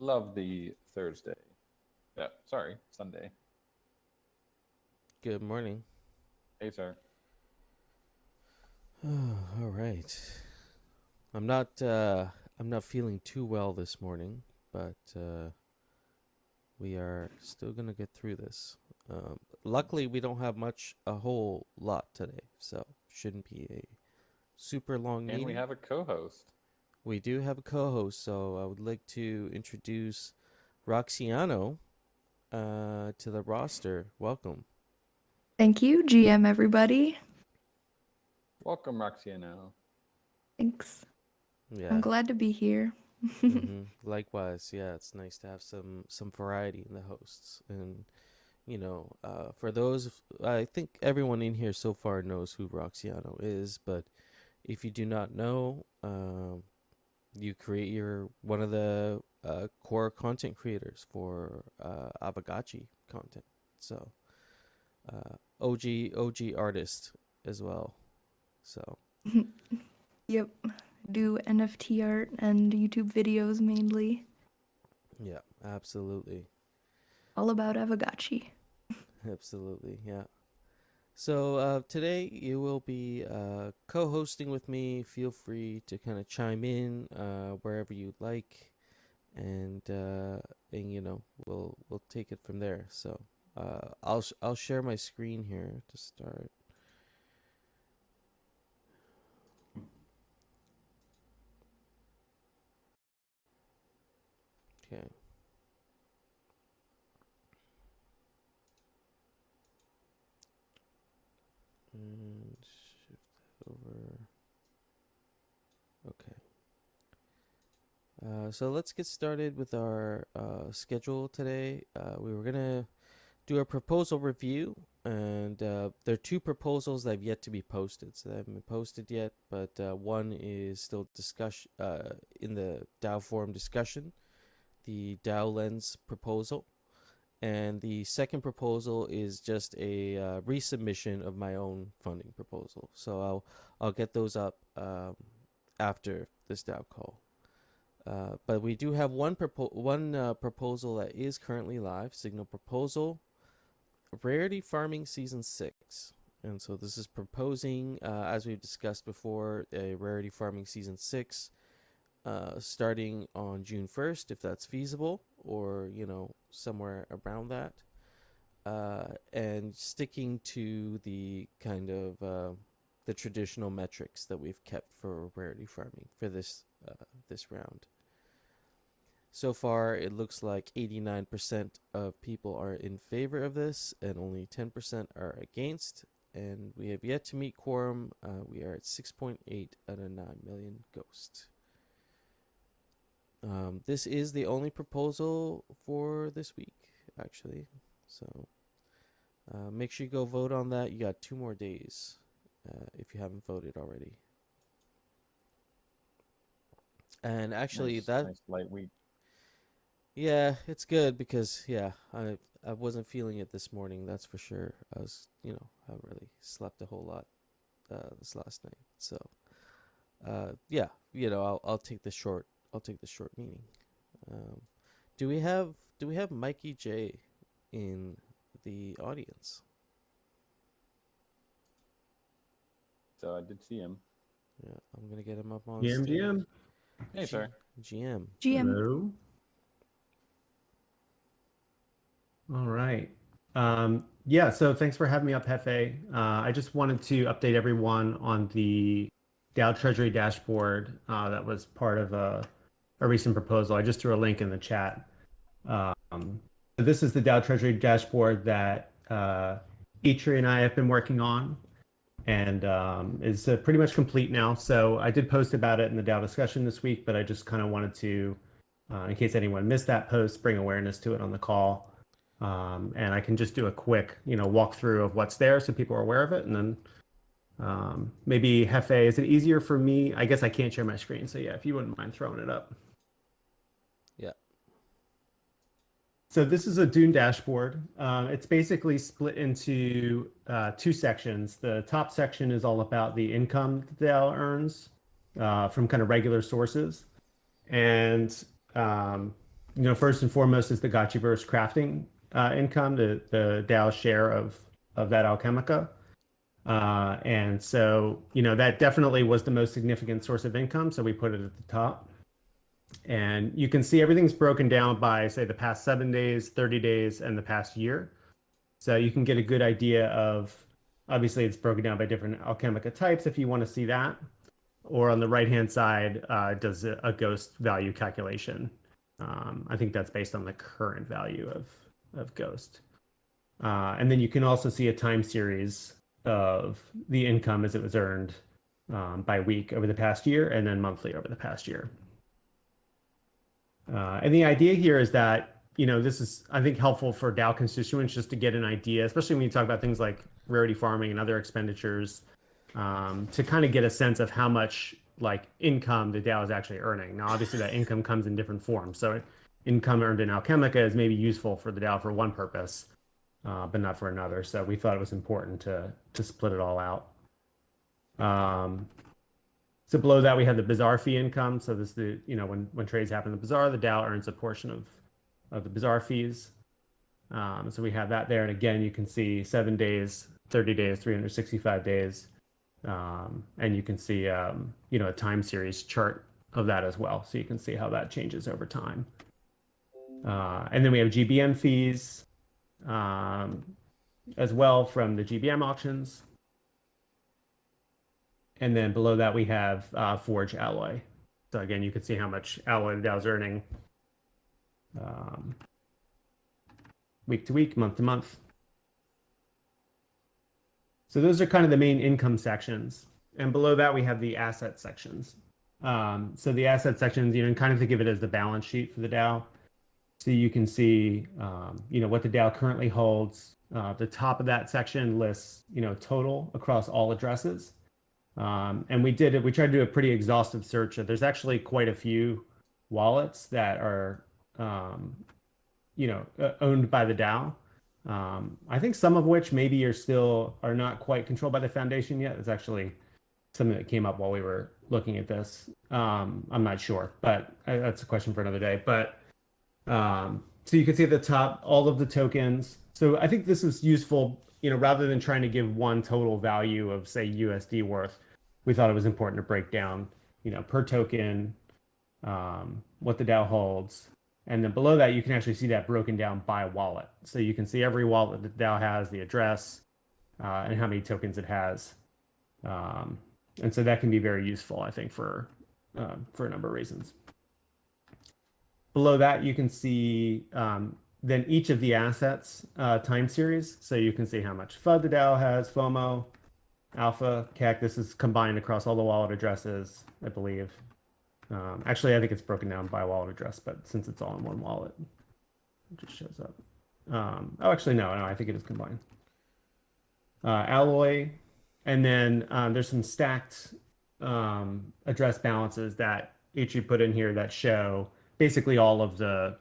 lovely Thursday. Yeah, sorry, Sunday. Good morning. Hey, sir. All right. I'm not feeling too well this morning, but we are still gonna get through this. Luckily, we don't have a whole lot today, so shouldn't be a super long And we meeting. have a co-host. We do have a co-host, so I would like to introduce Roxiano to the roster. Welcome. Thank you, GM everybody. Welcome, Roxiano. Thanks. Yeah. I'm glad to be here. Likewise, yeah, it's nice to have some variety in the hosts, and for those, I think everyone in here so far knows who Roxiano is, but if you do not know, you're one of the core content creators for Aavegotchi content, so OG artist as well, so. Yep. Do NFT art and YouTube videos mainly. Yeah, absolutely. All about Aavegotchi. Absolutely, yeah. So today you will be co-hosting with me. Feel free to kind of chime in wherever you'd like, and we'll take it from there. So I'll share my screen here to start. Okay. And shift that over. Okay. So let's get started with our schedule today. We were gonna do a proposal review, and there are two proposals that have yet to be posted. So they haven't been posted yet, but one is still in the DAO forum discussion, the DAO Lens proposal. And the second proposal is just a resubmission of my own funding proposal. So I'll get those up after this DAO call. But we do have one proposal that is currently live, Signal Proposal, Rarity Farming Season 6. And so this is proposing, as we've discussed before, a Rarity Farming Season 6 starting on June 1st, if that's feasible, or, somewhere around that. And sticking to the kind of the traditional metrics that we've kept for rarity farming for this round. So far, it looks like 89% of people are in favor of this, and only 10% are against. And we have yet to meet quorum. We are at 6.8 out of 9 million ghosts. This is the only proposal for this week, actually. So make sure you go vote on that. You got 2 more days if you haven't voted already. And actually, nice light week. Yeah, it's good because I wasn't feeling it this morning. That's for sure. I was, I haven't really slept a whole lot this last night. So, I'll take the short. I'll take the short meeting. Do we have Mikey J in the audience? So I did see him. Yeah, I'm gonna get him up on GM, stage. GM. Hey, sir. GM. Hello. All right. Yeah, so thanks for having me up, Hefe. I just wanted to update everyone on the DAO Treasury dashboard that was part of a recent proposal. I just threw a link in the chat. So this is the DAO Treasury dashboard that Eitri and I have been working on, and is pretty much complete now. So I did post about it in the DAO discussion this week, but I just kind of wanted to, in case anyone missed that post, bring awareness to it on the call. And I can just do a quick, walkthrough of what's there so people are aware of it. And then maybe Hefe, is it easier for me? I guess I can't share my screen. So yeah, if you wouldn't mind throwing it up. Yeah. So this is a Dune dashboard. It's basically split into 2 sections. The top section is all about the income that the DAO earns from kind of regular sources. And first and foremost is the Gotchiverse crafting income, the DAO share of that Alchemica. And so, that definitely was the most significant source of income. So we put it at the top. And you can see everything's broken down by, say, the past 7 days, 30 days, and the past year. So you can get a good idea of, obviously, it's broken down by different Alchemica types if you want to see that. Or on the right-hand side, does a ghost value calculation. I think that's based on the current value of ghost. And then you can also see a time series of the income as it was earned by week over the past year, and then monthly over the past year. And the idea here is that, this is, I think, helpful for DAO constituents just to get an idea, especially when you talk about things like rarity farming and other expenditures, to kind of get a sense of how much income the DAO is actually earning. Now, obviously, that income comes in different forms. So income earned in Alchemica is maybe useful for the DAO for one purpose, but not for another. So we thought it was important to split it all out. So below that, we have the bazaar fee income. So this is when trades happen in the bazaar, the DAO earns a portion of the bazaar fees. So we have that there. And again, you can see 7 days, 30 days, 365 days. And you can see, a time series chart of that as well. So you can see how that changes over time. And then we have GBM fees as well from the GBM auctions. And then below that, we have Forge Alloy. So again, you can see how much Alloy the DAO is earning week to week, month to month. So those are kind of the main income sections. And below that, we have the asset sections. So the asset sections, kind of think of it as the balance sheet for the DAO. So you can see, what the DAO currently holds. The top of that section lists, total across all addresses. And we tried to do a pretty exhaustive search. There's actually quite a few wallets that are, owned by the DAO. I think some of which maybe are not quite controlled by the foundation yet. It's actually something that came up while we were looking at this. I'm not sure, but that's a question for another day. But so you can see at the top all of the tokens. So I think this is useful, rather than trying to give one total value of, say, USD worth. We thought it was important to break down, per token, what the DAO holds. And then below that, you can actually see that broken down by wallet. So you can see every wallet that the DAO has, the address, and how many tokens it has. And so that can be very useful, I think, for a number of reasons. Below that, you can see then each of the assets time series. So you can see how much FUD the DAO has, FOMO, Alpha, KEK. This is combined across all the wallet addresses, I believe. Actually, I think it's broken down by wallet address, but since it's all in one wallet, it just shows up. Actually, no, I think it is combined. Alloy, and then there's some stacked address balances that Ichi put in here that show basically all of the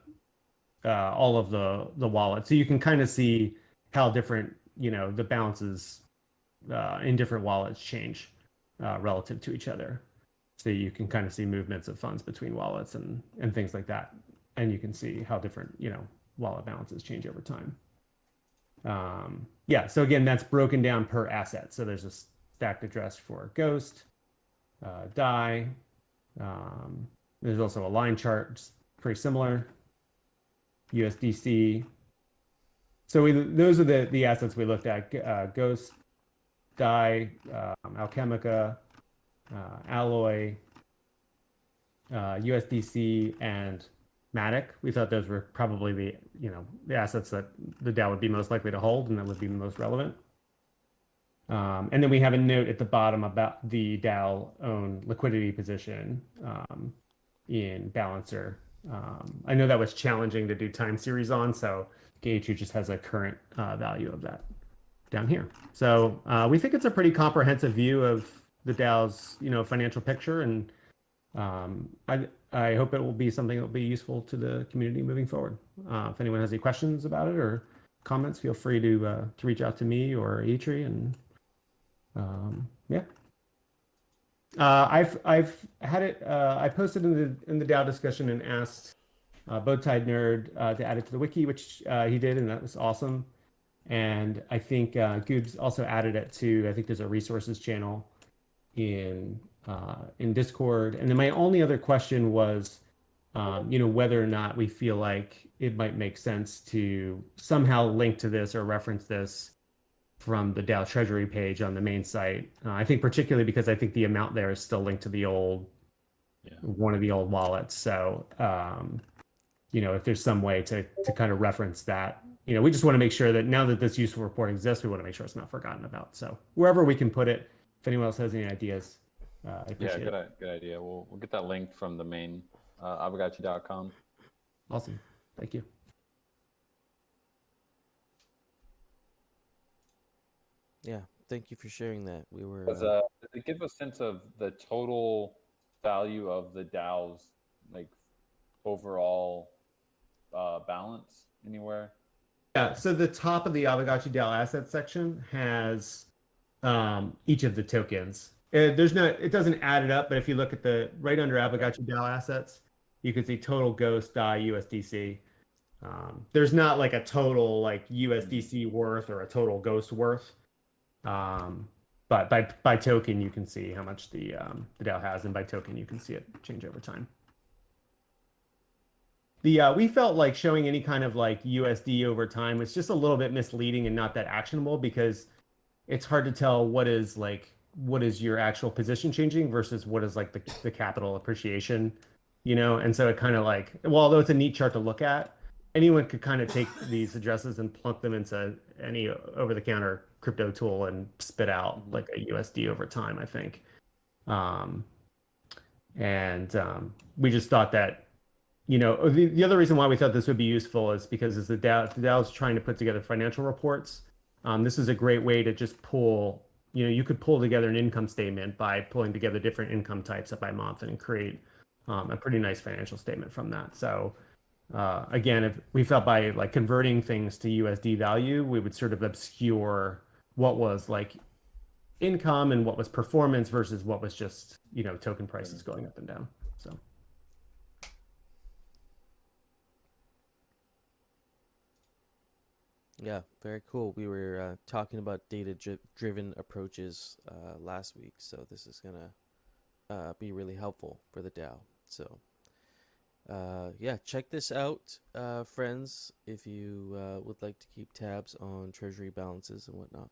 wallets. So you can kind of see how different, the balances in different wallets change relative to each other. So you can kind of see movements of funds between wallets and things like that. And you can see how different, wallet balances change over time. So again, that's broken down per asset. So there's a stacked address for Ghost, DAI. There's also a line chart, just pretty similar. USDC. So those are the assets we looked at: Ghost, DAI, Alchemica, Alloy, USDC, and Matic. We thought those were probably the assets that the DAO would be most likely to hold and that would be most relevant. And then we have a note at the bottom about the DAO own liquidity position in Balancer. I know that was challenging to do time series on, so Gauge just has a current value of that down here. So we think it's a pretty comprehensive view of the DAO's financial picture, and I hope it will be something that will be useful to the community moving forward. If anyone has any questions about it or comments, feel free to reach out to me or Atri, and I've had it. I posted in the DAO discussion and asked Bowtied Nerd to add it to the wiki, which he did, and that was awesome. And I think Goobs also added it to, I think there's a resources channel in Discord. And then my only other question was, whether or not we feel like it might make sense to somehow link to this or reference this from the DAO Treasury page on the main site. I think particularly because I think the amount there is still linked to the old, one of the old wallets. So, if there's some way to kind of reference that, we just want to make sure that now that this useful report exists, we want to make sure it's not forgotten about. So wherever we can put it, if anyone else has any ideas, I appreciate it. Good idea. We'll get that linked from the main Aavegotchi DAO Call. Awesome. Thank you. Yeah, thank you for sharing that. We were Does it give a sense of the total value of the DAO's like overall balance anywhere? Yeah, so the top of the Aavegotchi DAO assets section has each of the tokens. It doesn't add it up, but if you look at right under Aavegotchi DAO assets, you can see total Ghost DAI USDC. There's not like a total like USDC worth or a total Ghost worth. But by token, you can see how much the DAO has, and by token, you can see it change over time. We felt like showing any kind of like USD over time was just a little bit misleading and not that actionable, because it's hard to tell what is your actual position changing versus what is like the capital appreciation, and so it kind of like, well, although it's a neat chart to look at, anyone could kind of take these addresses and plunk them into any over-the-counter crypto tool and spit out like a USD over time, I think. We just thought that, the other reason why we thought this would be useful is because as the DAO is trying to put together financial reports, this is a great way to just pull, you could pull together an income statement by pulling together different income types up by month and create a pretty nice financial statement from that. So again, if we felt by like converting things to USD value, we would sort of obscure what was like income and what was performance versus what was just, token prices going up and down. So. Yeah, very cool. We were talking about data-driven approaches last week, so this is gonna be really helpful for the DAO. So, yeah, check this out, friends, if you would like to keep tabs on treasury balances and whatnot.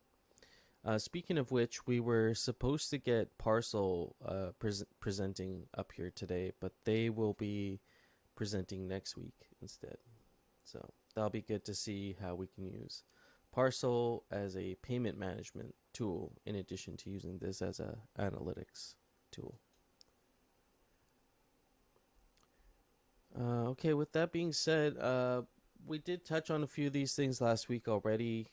Speaking of which, we were supposed to get Parcel presenting up here today, but they will be presenting next week instead. So that'll be good to see how we can use Parcel as a payment management tool in addition to using this as a analytics tool. Okay, with that being said, we did touch on a few of these things last week already.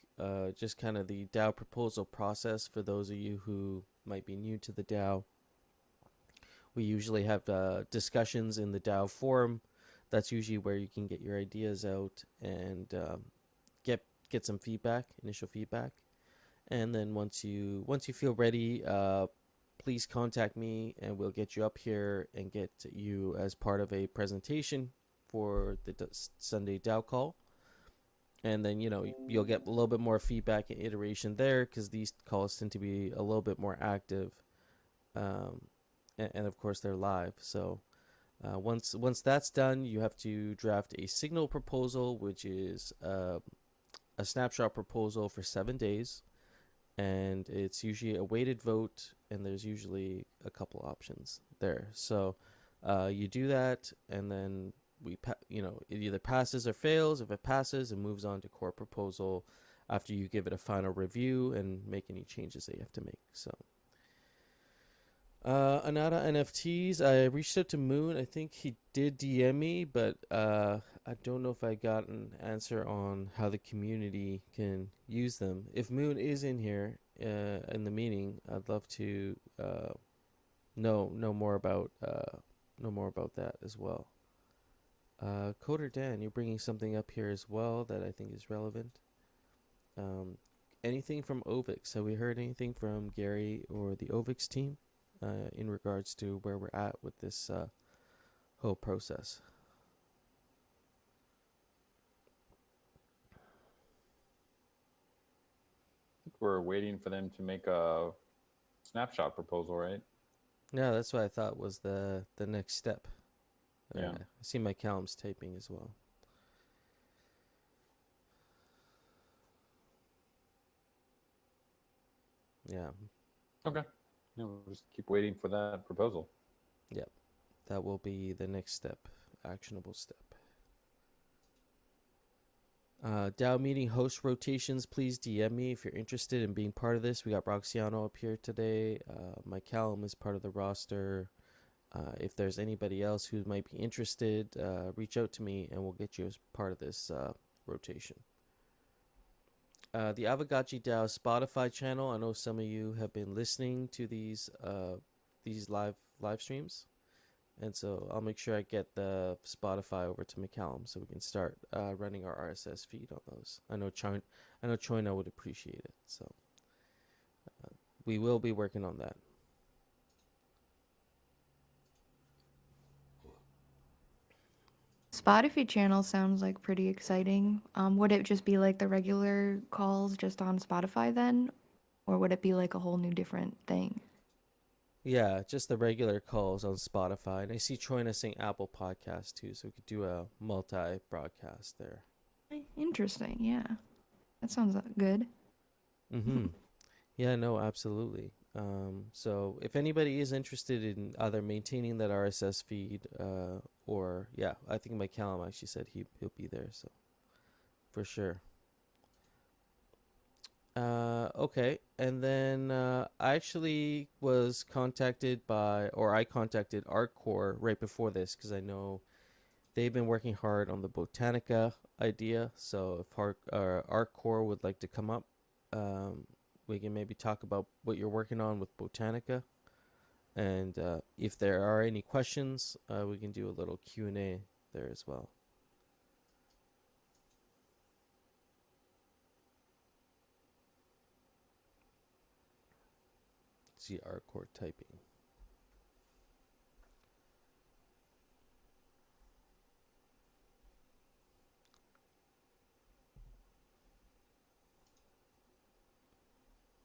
Just kind of the DAO proposal process for those of you who might be new to the DAO. We usually have discussions in the DAO forum. That's usually where you can get your ideas out and get some feedback, initial feedback. And then once you feel ready, please contact me and we'll get you up here and get you as part of a presentation for the Sunday DAO call. And then, you'll get a little bit more feedback and iteration there because these calls tend to be a little bit more active. And of course, they're live. So once that's done, you have to draft a signal proposal, which is a snapshot proposal for 7 days. And it's usually a weighted vote, and there's usually a couple options there. So you do that, and then it either passes or fails. If it passes, it moves on to core proposal after you give it a final review and make any changes that you have to make. So Anata NFTs, I reached out to Moon. I think he did DM me, but I don't know if I got an answer on how the community can use them. If Moon is in here in the meeting, I'd love to know more about that as well. Coder Dan, you're bringing something up here as well that I think is relevant. Anything from Ovix? Have we heard anything from Gary or the Ovix team in regards to where we're at with this whole process? we're waiting for them to make a snapshot proposal, right? Yeah, that's what I thought was the next step. Yeah. I see my Callum's typing as well. Yeah. Okay. Yeah, we'll just keep waiting for that proposal. Yep. That will be the next step, actionable step. DAO meeting host rotations, please DM me if you're interested in being part of this. We got Roxiano up here today. My Callum is part of the roster. If there's anybody else who might be interested, reach out to me and we'll get you as part of this rotation. The Aavegotchi DAO Spotify channel. I know some of you have been listening to these live streams, and so I'll make sure I get the Spotify over to McCallum so we can start running our RSS feed on those. I know Choina would appreciate it, so we will be working on that. Spotify channel sounds like pretty exciting. Would it just be like the regular calls just on Spotify then? Or would it be like a whole new different thing? Yeah, just the regular calls on Spotify. And I see Choina saying Apple Podcast too, so we could do a multi-broadcast there. Interesting, yeah. That sounds good. Mm-hmm. Yeah, no, absolutely. So if anybody is interested in either maintaining that RSS feed, or yeah, I think my Callum actually said he'll be there, so for sure. Okay, and then I actually was contacted I contacted Artcore right before this because I know they've been working hard on the Botanica idea. So if Artcore would like to come up, we can maybe talk about what you're working on with Botanica, and if there are any questions, we can do a little Q&A there as well. See Artcore typing.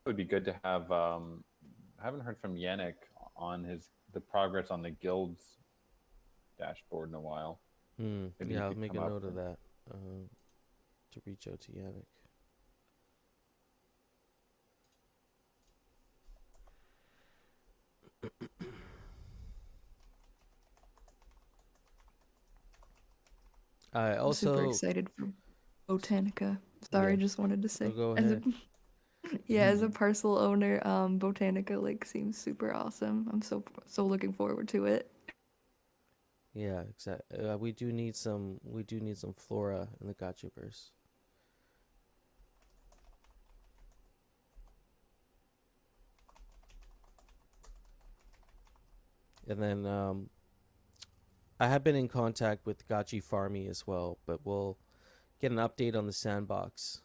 It would be good to have. I haven't heard from Yannick on the progress on the guild's dashboard in a while. Maybe Yeah, I'll could make a come up note of with- that to reach out to Yannick. I I'm super also excited for Botanica. Sorry, Yeah. just wanted to say. go As a, ahead. yeah, as a parcel owner, Botanica like seems super awesome. I'm so looking forward to it. Yeah, exactly. We do need some flora in the Gotchiverse. And then I have been in contact with Gotchi Farmy as well, but we'll get an update on the sandbox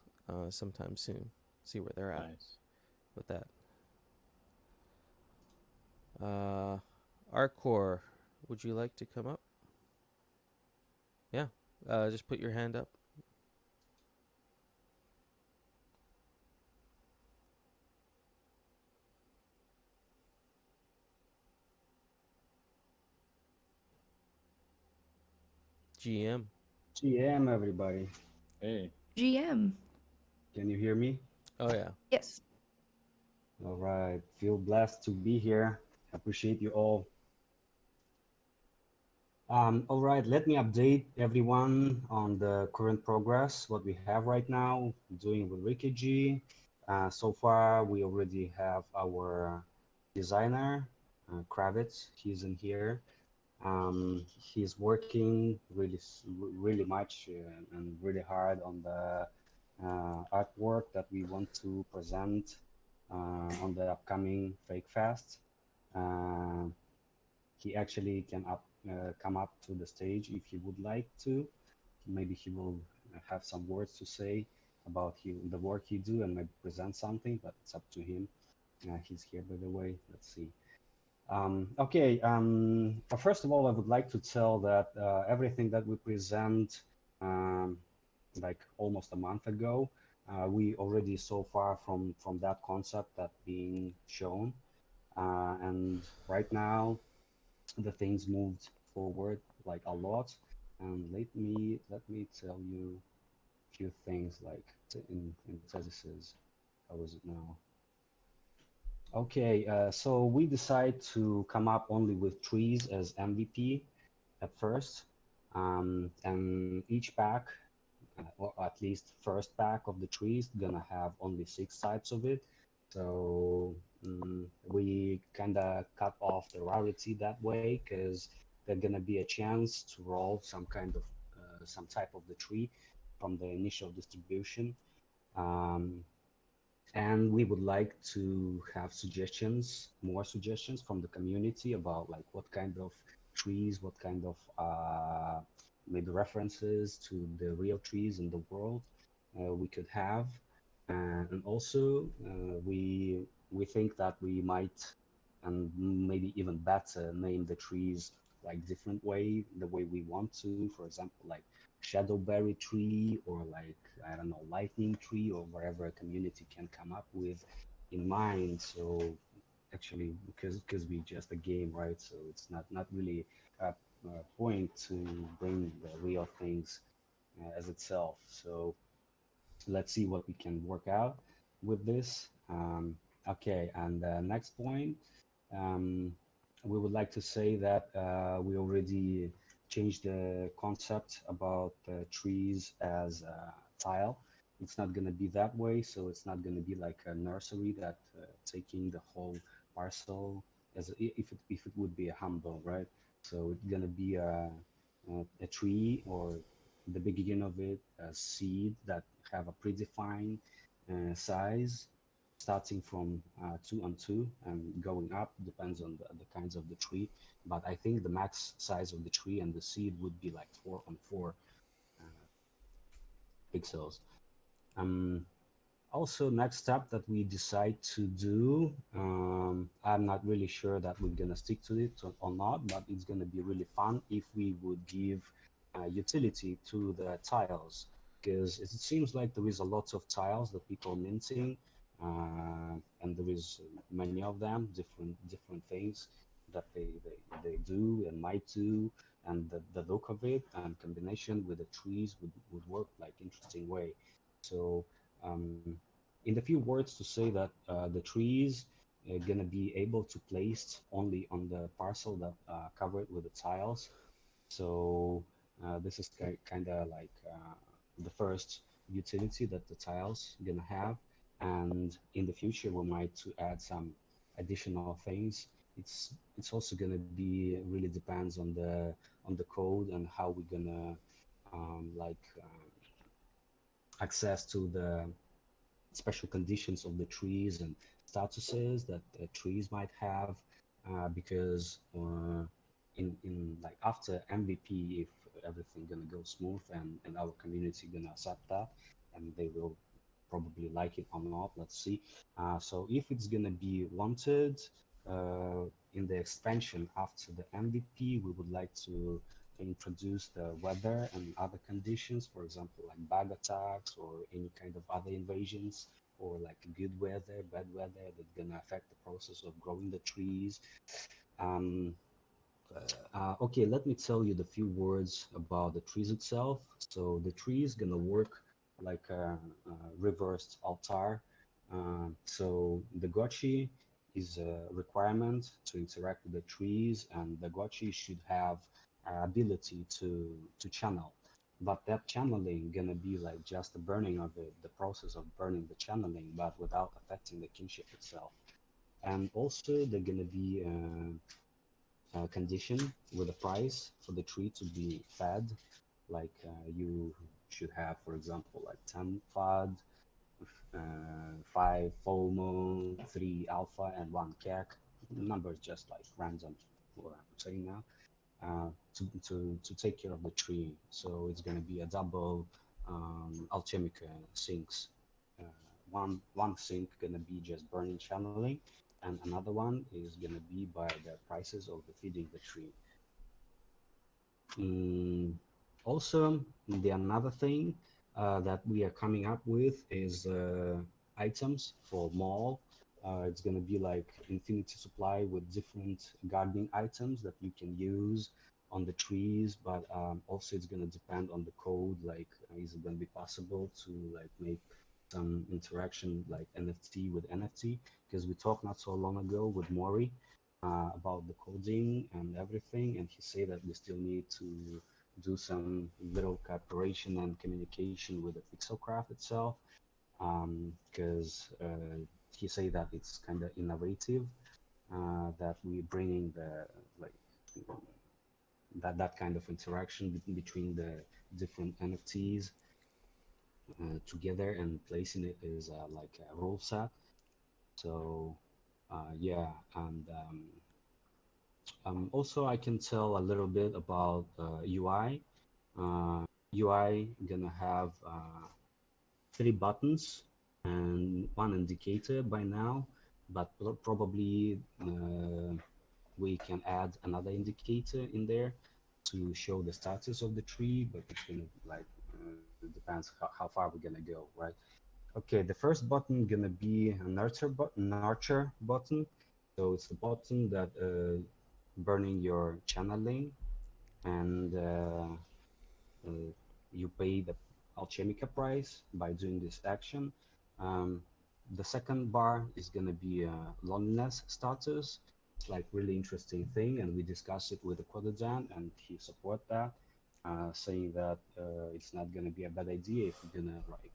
sometime soon. See where they're at Nice. with that. Artcore, would you like to come up? Yeah, just put your hand up. GM. GM, everybody. Hey. GM. Can you hear me? Oh yeah. Yes. All right. Feel blessed to be here. Appreciate you all. All right. Let me update everyone on the current progress, what we have right now, doing with Ricky. So far, we already have our designer, Kravitz. He's in here. He's working really much and really hard on the artwork that we want to present on the upcoming Fake Fest. He actually can come up to the stage if he would like to. Maybe he will have some words to say about the work he do and maybe present something, but it's up to him. He's here, by the way. Let's see. Okay, first of all, I would like to tell that everything that we present like almost a month ago, We already so far from that concept that being shown, and right now the things moved forward like a lot. And let me tell you a few things like in theses. How is it now? Okay, so we decide to come up only with trees as MVP at first, and each pack, or at least first pack of the trees, gonna have only 6 types of it. So we kind of cut off the rarity that way because there's gonna be a chance to roll some kind of some type of the tree from the initial distribution. Um, and we would like to have suggestions, more suggestions from the community about like what kind of trees, what kind of maybe references to the real trees in the world we could have. And also we think that we might, and maybe even better, name the trees like different way, the way we want to. For example, like shadowberry tree, or like, I don't know, lightning tree, or whatever a community can come up with in mind. So actually, because we just a game, right? So it's not really a point to bring the real things as itself. So let's see what we can work out with this. Okay, and the next point, um, we would like to say that we already changed the concept about trees as a tile. It's not going to be that way, so it's not going to be like a nursery that taking the whole parcel as if it would be a humble, right? So it's going to be a tree, or the beginning of it, a seed that have a predefined size, starting from 2 on 2 and going up, depends on the kinds of the tree. But I think the max size of the tree and the seed would be like 4 on 4 pixels. Um, Also, next step that we decide to do, I'm not really sure that we're gonna stick to it or not, but it's gonna be really fun if we would give utility to the tiles, because it seems like there is a lot of tiles that people are minting, and there is many of them, different things that they do and might do, and the look of it and combination with the trees would work like interesting way. So in the few words to say that the trees are gonna be able to place only on the parcel that covered with the tiles. So this is kind of like the first utility that the tiles gonna have, and in the future we might to add some additional things. It's also gonna be really depends on the code and how we're gonna access to the special conditions of the trees and statuses that trees might have, because in like after MVP, if everything gonna go smooth and our community gonna accept that, and they will probably like it or not, let's see. So if it's gonna be wanted in the expansion after the MVP, we would like to introduce the weather and other conditions, for example, like bug attacks or any kind of other invasions, or like good weather, bad weather that's gonna affect the process of growing the trees. Um, okay, let me tell you the few words about the trees itself. So the tree is gonna work like a reversed altar. So the gotchi is a requirement to interact with the trees, and the gotchi should have ability to channel. But that channeling gonna be like just the burning of it, the process of burning the channeling, but without affecting the kinship itself. And also they're gonna be condition with a price for the tree to be fed. Like you should have, for example, like 10 FUD, 5 FOMO, 3 alpha, and 1 CAC. The number is just like random, what I'm saying now, to take care of the tree. So it's going to be a double alchemic sinks. One sink going to be just burning channeling, and another one is going to be by the prices of the feeding the tree. Also, the another thing that we are coming up with is items for mall. It's going to be like infinity supply with different gardening items that you can use on the trees, but also it's going to depend on the code. Like, is it going to be possible to like make some interaction like NFT with NFT? Because we talked not so long ago with Maury about the coding and everything, and he said that we still need to do some little cooperation and communication with the Pixelcraft itself, because he say that it's kind of innovative, that we bringing the like that kind of interaction between the different NFTs together and placing it is like a rule set. So yeah, and also I can tell a little bit about UI. UI gonna have 3 buttons and 1 indicator by now, but probably we can add another indicator in there to show the status of the tree, but it's gonna like it depends how far we're gonna go, right? Okay, the first button gonna be a nurture button. So it's the button that burning your channeling, and you pay the Alchemica price by doing this action. Um, the second bar is going to be loneliness status. It's like really interesting thing, and we discussed it with the Kododan, and he support that, saying that it's not going to be a bad idea if you're gonna like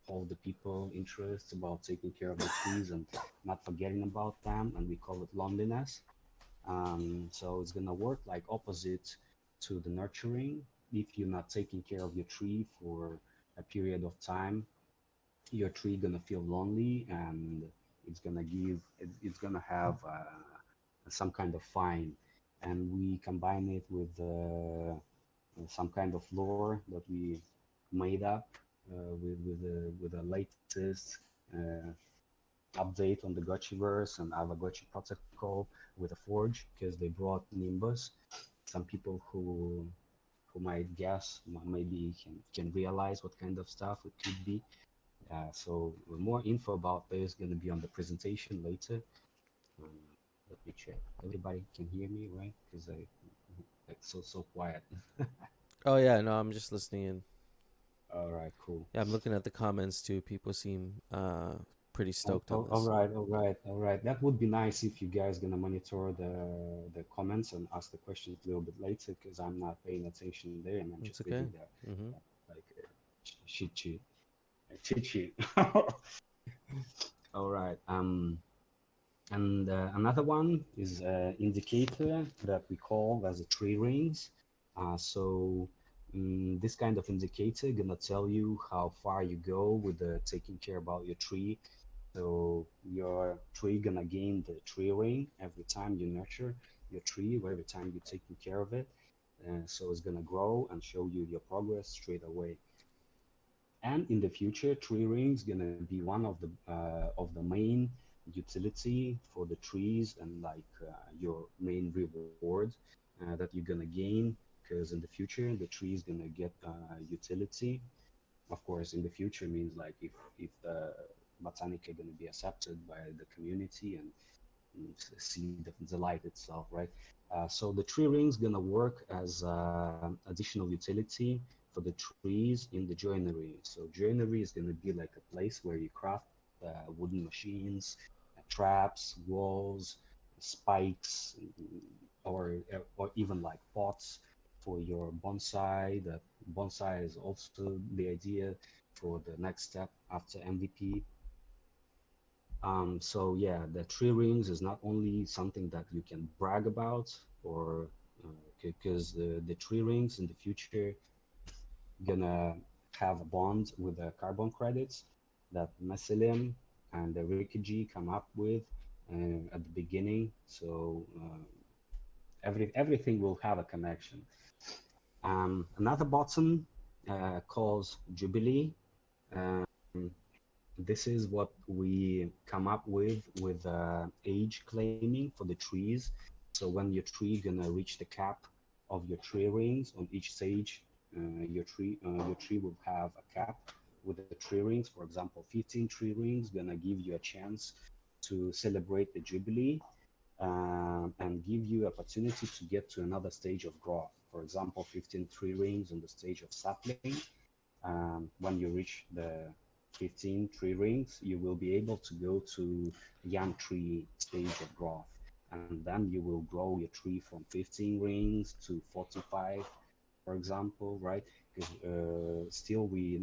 hold the people interest about taking care of the trees and not forgetting about them, and we call it loneliness. So it's gonna work like opposite to the nurturing. If you're not taking care of your tree for a period of time, your tree gonna feel lonely, and it's gonna have some kind of fine. And we combine it with some kind of lore that we made up with the latest uh, update on the Gotchiverse and Aavegotchi protocol with a forge, because they brought Nimbus. Some people who might guess maybe can realize what kind of stuff it could be. So more info about this is going to be on the presentation later. Um, Let me check. Everybody can hear me, right? Because I like so quiet. Oh yeah, no, I'm just listening in. All right, cool. Yeah, I'm looking at the comments too. People seem pretty stoked on All this. right, all right, all right. That would be nice if you guys gonna monitor the comments and ask the questions a little bit later, because I'm not paying attention there and I'm It's just okay. reading that Mm-hmm. like cheat sheet. All right. And another one is indicator that we call as a tree rings. So this kind of indicator gonna tell you how far you go with taking care about your tree. So your tree gonna gain the tree ring every time you nurture your tree, or every time you're taking care of it. So it's gonna grow and show you your progress straight away. And in the future, tree rings gonna be one of the main utility for the trees, and like your main reward that you're gonna gain, because in the future the tree is gonna get utility. Of course, in the future means like if the botanica gonna be accepted by the community and see the light itself, right? So the tree ring is gonna work as additional utility for the trees in the joinery. So joinery is gonna be like a place where you craft wooden machines, traps, walls, spikes, or even like pots for your bonsai. That bonsai is also the idea for the next step after MVP. So yeah, the tree rings is not only something that you can brag about, or because the tree rings in the future gonna have a bond with the carbon credits that Mycelium and the Rikiji come up with at the beginning. So everything will have a connection. Another button calls Jubilee. Um, this is what we come up with age claiming for the trees. So when your tree gonna reach the cap of your tree rings on each stage, your tree will have a cap with the tree rings. For example, 15 tree rings gonna give you a chance to celebrate the jubilee, and give you opportunity to get to another stage of growth. For example, 15 tree rings on the stage of sapling. When you reach the 15 tree rings, you will be able to go to young tree stage of growth. And then you will grow your tree from 15 rings to 45, for example, right? Because still we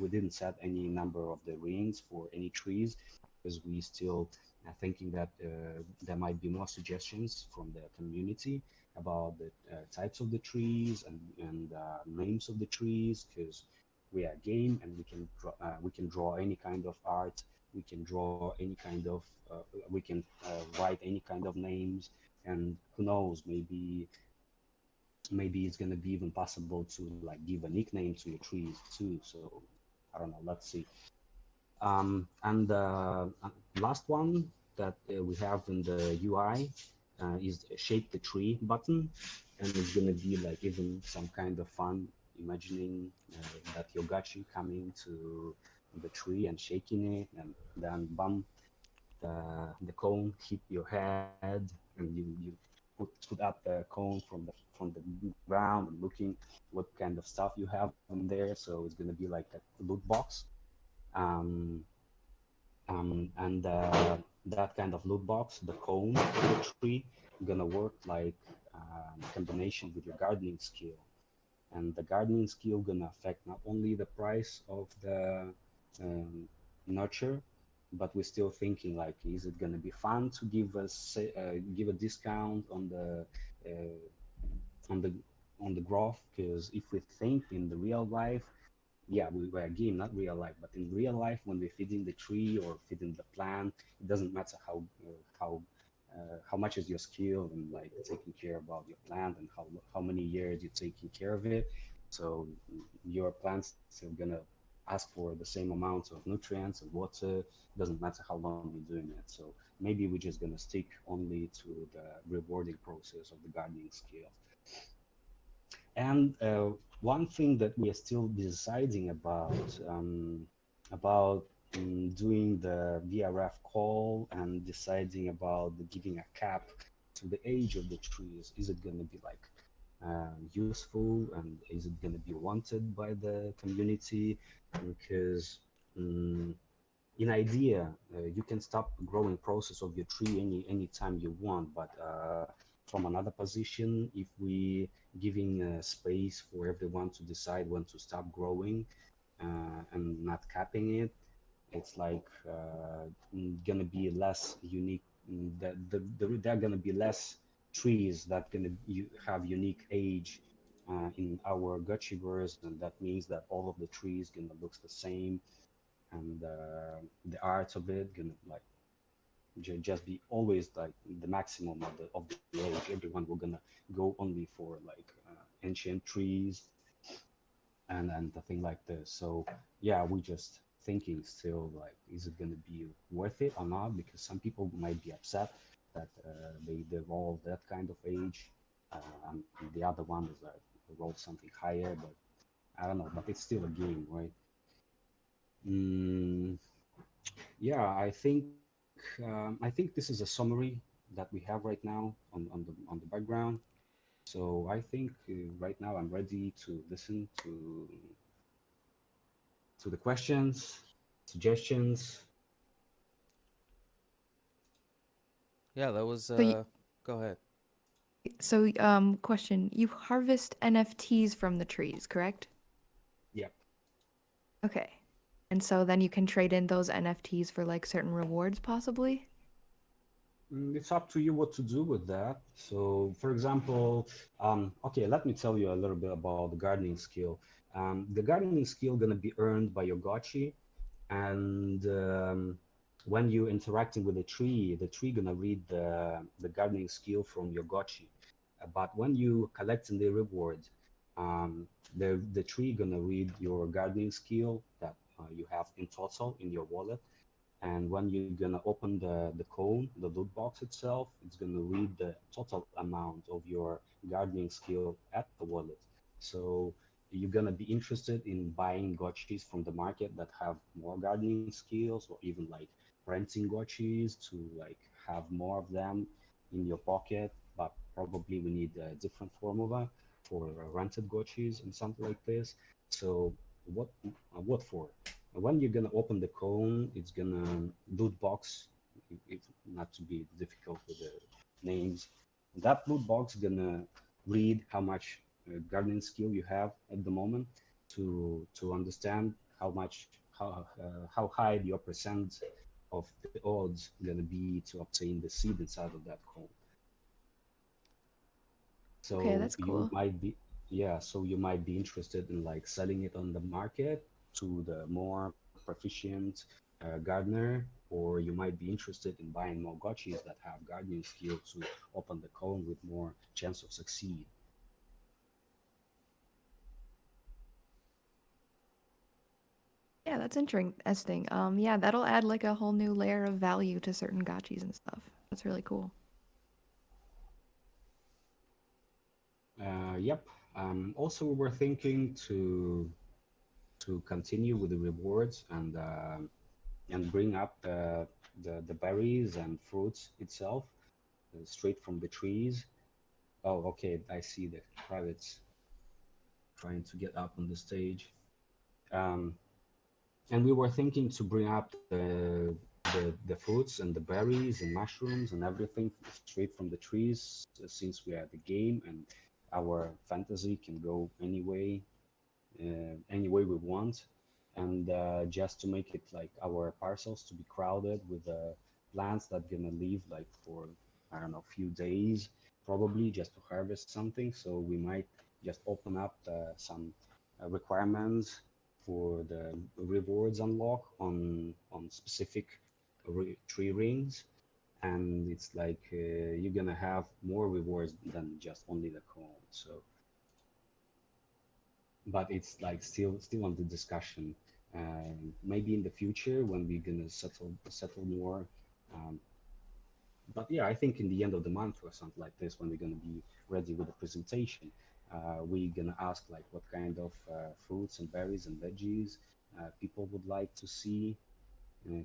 didn't set any number of the rings for any trees, because we still thinking that there might be more suggestions from the community about the types of the trees and names of the trees, because we are a game and we can draw any kind of art, we can draw any kind of we can write any kind of names, and who knows, maybe it's going to be even possible to like give a nickname to your trees too. So I don't know, let's see. And last one that we have in the UI is shape the tree button, and it's gonna be like even some kind of fun imagining that your gachi coming to the tree and shaking it, and then bump the cone hit your head, and you put up the cone from the ground and looking what kind of stuff you have in there. So it's gonna be like a loot box. Um, and that kind of loot box, the cone of the tree, gonna work like combination with your gardening skill. And the gardening skill gonna affect not only the price of the um, nurture, but we're still thinking like, is it gonna be fun to give a discount on the on the growth? Because if we think in the real life, yeah, we were a game, not real life, but in real life, when we're feeding the tree or feeding the plant, it doesn't matter how much is your skill and like taking care about your plant, and how many years you're taking care of it. So your plants are gonna ask for the same amount of nutrients and water. It doesn't matter how long you're doing it. So maybe we're just gonna stick only to the rewarding process of the gardening skill. And one thing that we are still deciding about doing the VRF call and deciding about giving a cap to the age of the trees. Is it going to be like useful, and is it going to be wanted by the community? Because in idea, you can stop growing process of your tree anytime you want, but from another position, if we giving space for everyone to decide when to stop growing and not capping it, it's like gonna be less unique. There are gonna be less trees that gonna have unique age in our Gotchiverse, and that means that all of the trees gonna looks the same, and the art of it gonna like just be always like the maximum of the age. Everyone will gonna go only for like ancient trees and the thing like this. So yeah, we just thinking still like, is it gonna be worth it or not? Because some people might be upset that they roll that kind of age, and the other one is like roll something higher, but I don't know. But it's still a game, right? Mm, yeah, I think this is a summary that we have right now on the background. So I think right now I'm ready to listen to the questions, suggestions. Yeah, that was So, go ahead. question: you harvest NFTs from the trees, correct? Yep. Okay. And so then you can trade in those NFTs for like certain rewards, possibly. It's up to you what to do with that. So, for example, okay, let me tell you a little bit about the gardening skill. The gardening skill gonna be earned by your gotchi, and when you interacting with the tree gonna read the gardening skill from your gotchi. But when you collecting the reward, the tree gonna read your gardening skill that you have in total in your wallet. And when you're gonna open the cone, the loot box itself, it's gonna read the total amount of your gardening skill at the wallet. So you're gonna be interested in buying gotchis from the market that have more gardening skills, or even like renting gotchis to like have more of them in your pocket. But probably we need a different formula for rented gotchis and something like this. So what for? When you're gonna open the cone, it's gonna loot box. It's not to be difficult with the names. That loot box gonna read how much gardening skill you have at the moment to understand how high your percent of the odds gonna be to obtain the seed inside of that cone. Okay, So that's you cool. might be, yeah, so you might be interested in like selling it on the market to the more proficient gardener, or you might be interested in buying more gotchis that have gardening skill to open the cone with more chance of succeed. Yeah, that's interesting. Yeah, that'll add like a whole new layer of value to certain gotchis and stuff. That's really cool. Yep. Also, we were thinking to continue with the rewards and bring up the berries and fruits itself straight from the trees. Oh, okay. I see the rabbits trying to get up on the stage. Um, and we were thinking to bring up the fruits and the berries and mushrooms and everything straight from the trees, since we are at the game and our fantasy can go any way we want, and just to make it like our parcels to be crowded with plants that gonna live like for, I don't know, few days probably, just to harvest something. So we might just open up some requirements for the rewards unlock on specific tree rings, and it's like you're gonna have more rewards than just only the cone. So but it's like still on the discussion. Maybe in the future when we're gonna settle more. Um, but yeah, I think in the end of the month or something like this, when we're gonna be ready with the presentation, we're gonna ask like what kind of fruits and berries and veggies people would like to see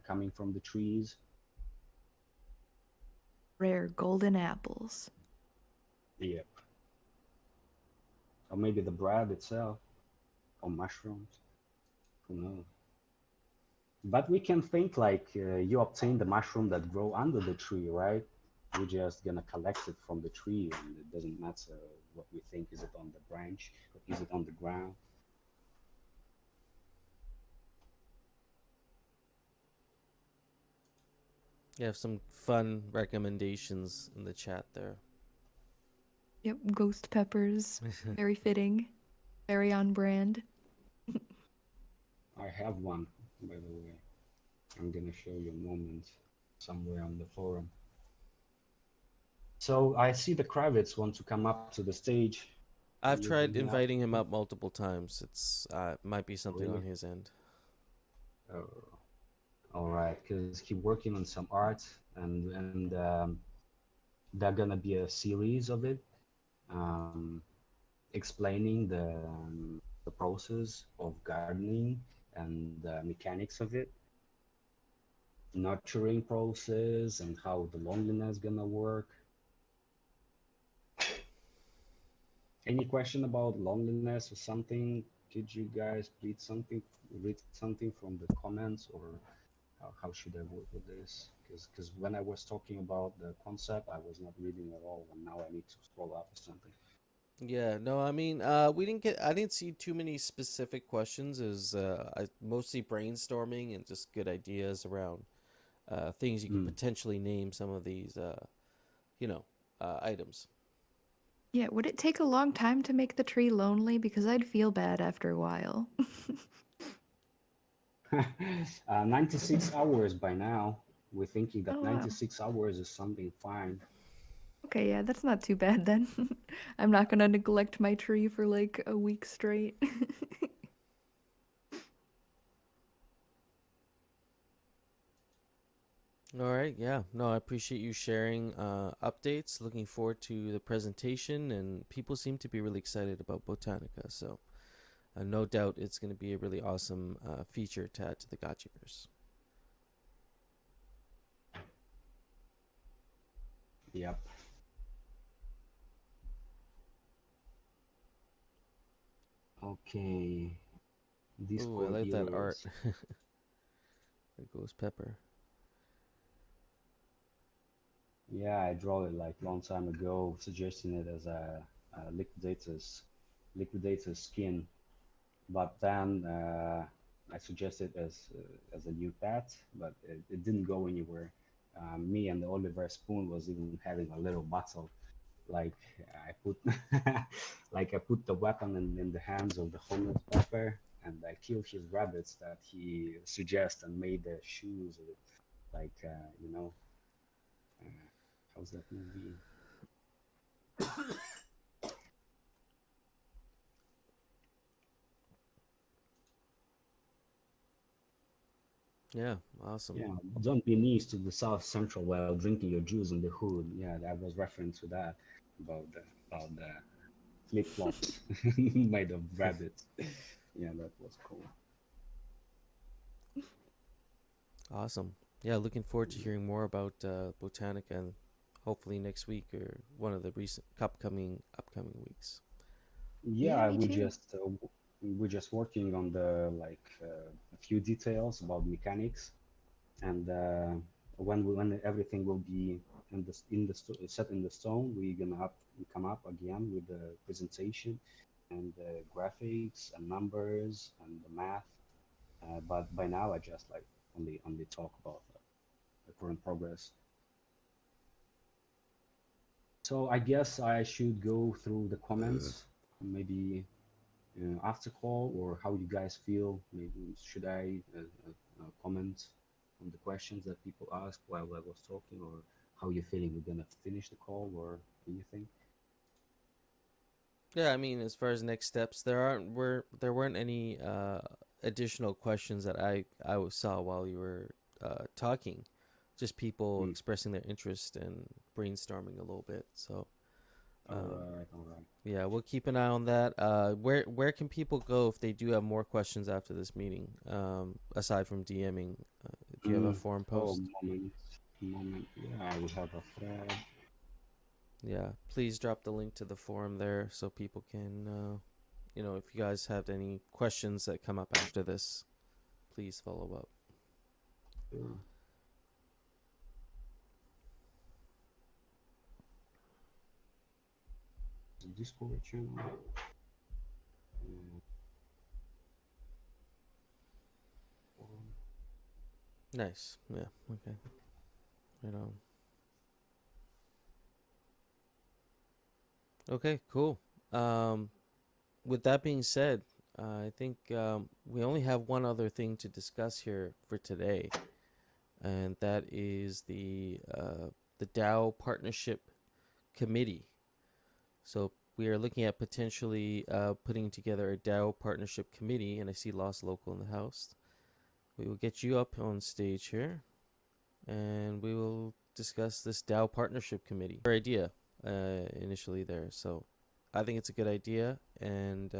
coming from the trees. Rare golden apples. Yeah, or maybe the bread itself, or mushrooms. Who knows? But we can think like you obtain the mushroom that grow under the tree, right? We're just gonna collect it from the tree, and it doesn't matter what we think. Is it on the branch or is it on the ground? You have some fun recommendations in the chat there. Yep, ghost peppers. Very fitting. Very on brand. I have one, by the way. I'm gonna show you a moment somewhere on the forum. So I see the Kravitz want to come up to the stage. I've Can you tried bring me up? inviting him up multiple times. It's might be something on Really? his end. Oh, all right, because he's working on some art, and there's gonna be a series of it, um, explaining the process of gardening and the mechanics of it, nurturing process, and how the loneliness gonna work. Any question about loneliness or something? Could you guys read something from the comments, or how should I work with this? Because when I was talking about the concept, I was not reading at all, and now I need to scroll up or something. Yeah, no, I mean, I didn't see too many specific questions. Is mostly brainstorming and just good ideas around things you could Mm. potentially name some of these, items. Yeah, would it take a long time to make the tree lonely? Because I'd feel bad after a while. 96 hours by now. We're thinking that Oh, wow. 96 hours is something fine. Okay, yeah, that's not too bad then. I'm not gonna neglect my tree for like a week straight. All right, yeah, no, I appreciate you sharing updates. Looking forward to the presentation, and people seem to be really excited about Botanica. So no doubt it's going to be a really awesome feature to add to the Gotchiverse. Yep. Okay. Ooh, I Discord like that art. is There goes Pepper. yeah, I draw it like long time ago, suggesting it as a liquidator's skin. But then I suggested as a new pet, but it didn't go anywhere. Me and the Oliver Spoon was even having a little battle. Like I put like I put the weapon in the hands of the homeless pepper, and I killed his rabbits that he suggested and made the shoes with, like uh, how's that movie? Yeah, awesome. Yeah, don't be nice to the South Central while drinking your juice in the hood. Yeah, that was reference to that about the flip flops made of rabbits. Yeah, that was cool. Awesome. Yeah, looking forward to hearing more about Botanica, and hopefully next week or one of the recent upcoming weeks. Yeah, me too. we're just working on the a few details about mechanics, and when everything will be set in the stone, we're gonna come up again with the presentation and the graphics and numbers and the math. But by now, I just like only talk about the current progress. So I guess I should go through the comments, maybe after call, or how you guys feel. Maybe should I comment on the questions that people asked while I was talking, or how you feeling? We're gonna finish the call, or anything? Yeah, I mean, as far as next steps, there weren't any additional questions that I saw while you were talking. Just people Mm. expressing their interest and brainstorming a little bit. So, All right, all right. yeah, we'll keep an eye on that. Where can people go if they do have more questions after this meeting? Aside from DMing, do you have a forum Oh, post? moment. Yeah, we have a thread. Yeah, please drop the link to the forum there so people can, if you guys have any questions that come up after this, please follow up. Sure. The Discord channel. Nice. Yeah. Okay. Right on. Okay. Cool. With that being said, I think we only have one other thing to discuss here for today, and that is the DAO Partnership Committee. So we are looking at potentially putting together a DAO Partnership Committee, and I see Lost Local in the house. We will get you up on stage here, and we will discuss this DAO Partnership Committee. Our idea initially there, so I think it's a good idea, and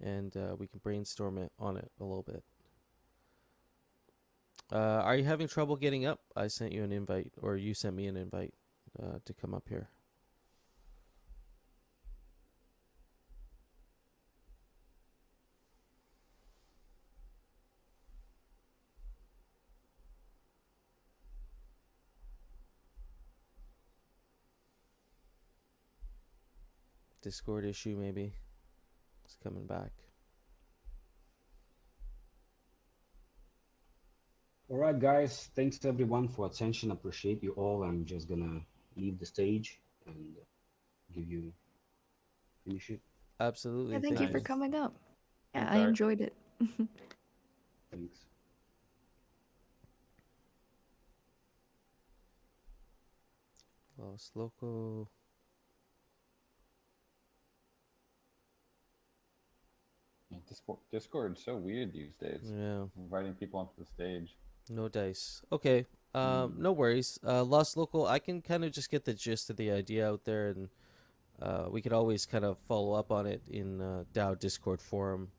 we can brainstorm on it a little bit. Are you having trouble getting up? I sent you an invite, or you sent me an invite to come up here. Discord issue, maybe. It's coming back. All right, guys. Thanks everyone for attention. Appreciate you all. I'm just gonna leave the stage and give you finish it. Absolutely. Yeah, thank you for Nice. coming up. Yeah, Thanks, I Art. enjoyed it. Thanks. Lost Local. Yeah, Discord's so weird these days. Yeah. Inviting people onto the stage. No dice. Okay. No worries. Lost Local, I can kind of just get the gist of the idea out there, and we could always kind of follow up on it in DAO Discord forum.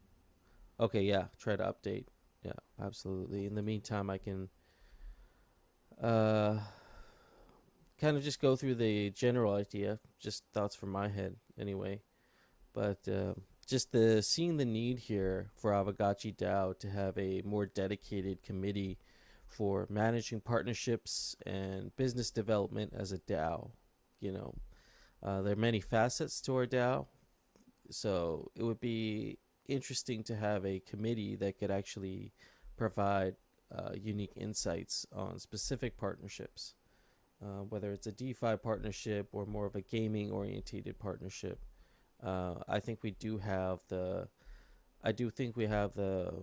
Okay, yeah, try to update. Yeah, absolutely. In the meantime, I can kind of just go through the general idea, just thoughts from my head anyway. But just seeing the need here for Aavegotchi DAO to have a more dedicated committee for managing partnerships and business development as a DAO. You know, there are many facets to our DAO, so it would be interesting to have a committee that could actually provide unique insights on specific partnerships, whether it's a DeFi partnership or more of a gaming orientated partnership. I think we do have the, I do think we have the,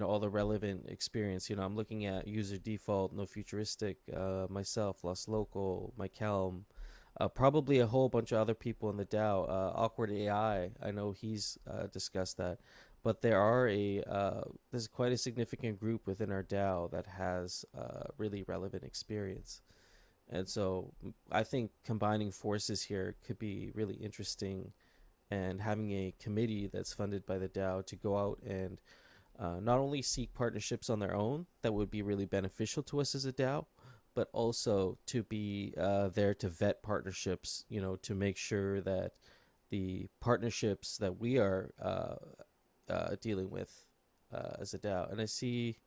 all the relevant experience. I'm looking at user default, no futuristic, myself, Lost Local, Mike Helm, probably a whole bunch of other people in the DAO. Awkward AI, I know he's discussed that, but there's quite a significant group within our DAO that has really relevant experience. And so I think combining forces here could be really interesting, and having a committee that's funded by the DAO to go out and not only seek partnerships on their own that would be really beneficial to us as a DAO, but also to be there to vet partnerships, to make sure that the partnerships that we are dealing with as a DAO. And I see,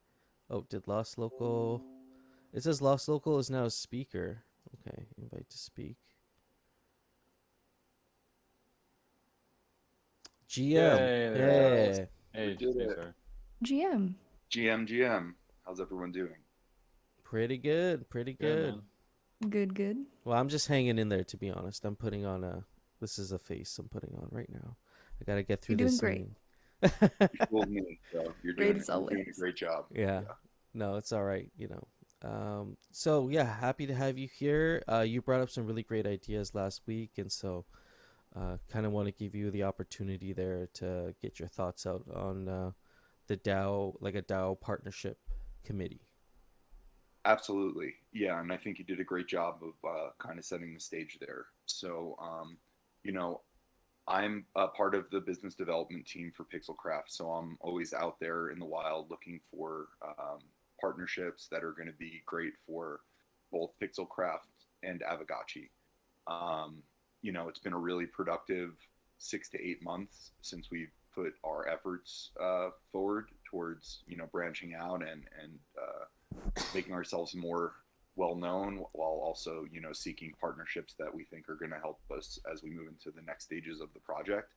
did Lost Local... It says Lost Local is now a speaker. Okay, invite to speak. GM. Hey, We did it. sir. GM. GM. How's everyone doing? Pretty good. Good, man. Good. Well, I'm just hanging in there, to be honest. I'm putting on this is a face I'm putting on right now. I got to get through You're this. doing great. You fooled me, so you're Great doing, as you're doing a always. great job. Yeah. No, it's all right, So yeah, happy to have you here. You brought up some really great ideas last week, and so kind of want to give you the opportunity there to get your thoughts out on the DAO, like a DAO partnership committee. Absolutely. Yeah, and I think you did a great job of kind of setting the stage there. So, I'm a part of the business development team for Pixelcraft, so I'm always out there in the wild looking for partnerships that are going to be great for both Pixelcraft and Aavegotchi. It's been a really productive 6 to 8 months since we've put our efforts forward towards, branching out and making ourselves more well-known, while also, seeking partnerships that we think are going to help us as we move into the next stages of the project.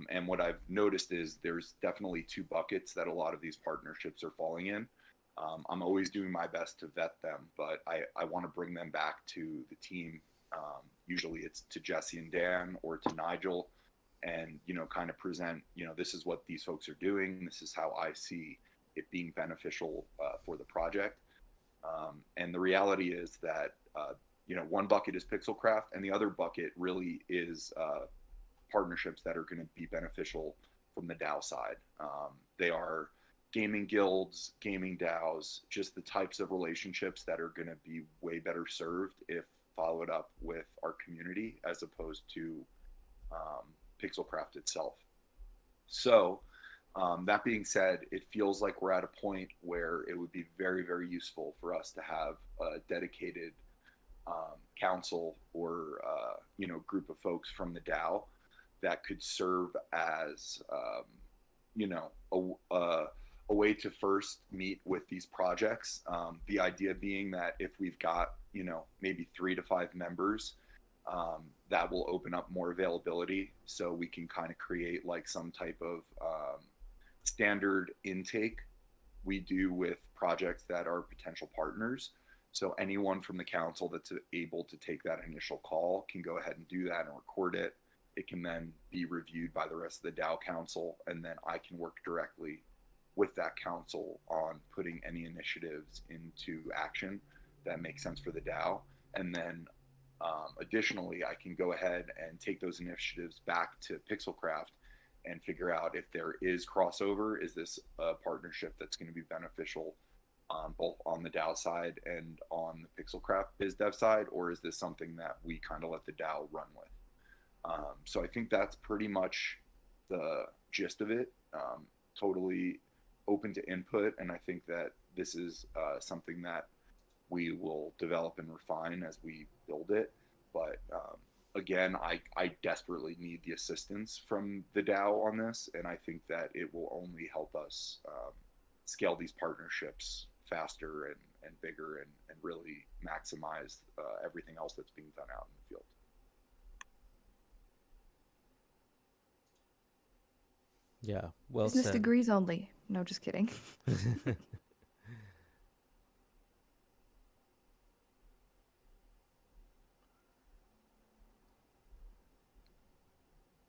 And what I've noticed is there's definitely two buckets that a lot of these partnerships are falling in. I'm always doing my best to vet them, but I want to bring them back to the team. Usually it's to Jesse and Dan or to Nigel, and, kind of present, this is what these folks are doing. This is how I see it being beneficial for the project. And the reality is that, one bucket is Pixelcraft, and the other bucket really is partnerships that are going to be beneficial from the DAO side. They are gaming guilds, gaming DAOs, just the types of relationships that are going to be way better served if followed up with our community as opposed to Pixelcraft itself. So that being said, it feels like we're at a point where it would be very, very useful for us to have a dedicated council or group of folks from the DAO that could serve as a way to first meet with these projects. The idea being that if we've got maybe 3 to 5 members, that will open up more availability, so we can kind of create like some type of standard intake we do with projects that are potential partners. So anyone from the council that's able to take that initial call can go ahead and do that and record it. It can then be reviewed by the rest of the DAO council, and then I can work directly with that council on putting any initiatives into action that make sense for the DAO. And then additionally, I can go ahead and take those initiatives back to Pixelcraft and figure out if there is crossover. Is this a partnership that's going to be beneficial both on the DAO side and on the Pixelcraft biz dev side, or is this something that we kind of let the DAO run with? So I think that's pretty much the gist of it. Totally open to input, and I think that this is something that we will develop and refine as we build it. But again, I desperately need the assistance from the DAO on this, and I think that it will only help us scale these partnerships faster and bigger, and really maximize everything else that's being done out in the field. Yeah, well Business said. degrees only. No, just kidding.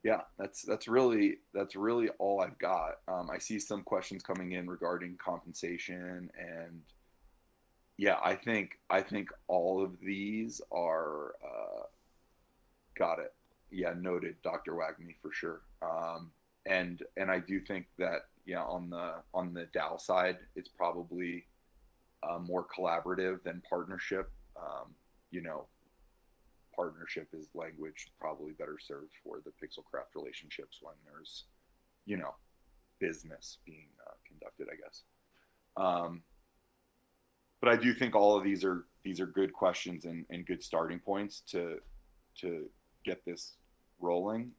Yeah, that's really all I've got. I see some questions coming in regarding compensation, and yeah, I think all of these are got it. Yeah, noted, Dr. Wagme, for sure. And I do think that, yeah, on the DAO side, it's probably more collaborative than partnership. You know, partnership is language probably better served for the Pixelcraft relationships when there's, you know, business being conducted, I guess. But I do think all of these are good questions and good starting points to get this rolling.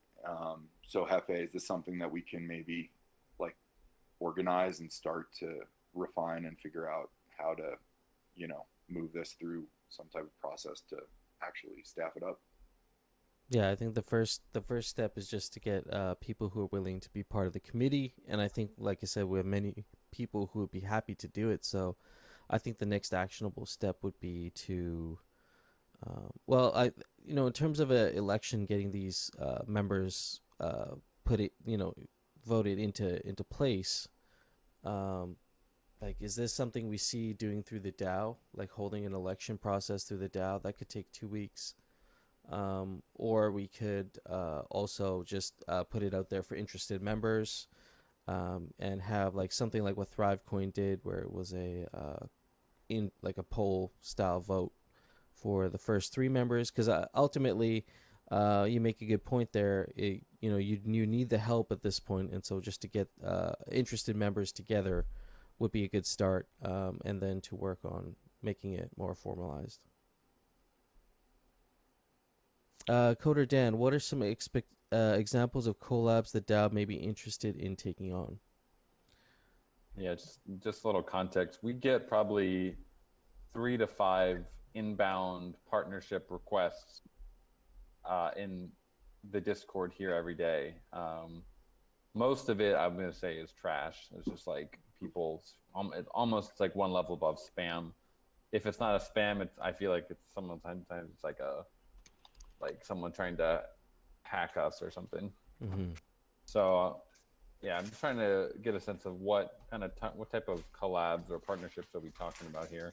So Hefe, is this something that we can maybe like organize and start to refine and figure out how to, you know, move this through some type of process to actually staff it up? Yeah, I think the first step is just to get people who are willing to be part of the committee, and I think, like I said, we have many people who would be happy to do it. So I think the next actionable step would be to in terms of an election, getting these members voted into place. Like, is this something we see doing through the DAO, like holding an election process through the DAO? That could take 2 weeks. Or we could also just put it out there for interested members, and have like something like what ThriveCoin did, where it was a poll style vote for the first 3 members. Because ultimately, you make a good point there. You need the help at this point, and so just to get interested members together would be a good start, and then to work on making it more formalized. Coder Dan, what are some examples of collabs that DAO may be interested in taking on? Yeah, just a little context. We get probably 3 to 5 inbound partnership requests in the Discord here every day. Most of it, I'm going to say, is trash. It's just like people's, almost like one level above spam. If it's not a spam, I feel like it's sometimes it's like someone trying to hack us or something. Mm-hmm. So yeah, I'm just trying to get a sense of what type of collabs or partnerships are we talking about here.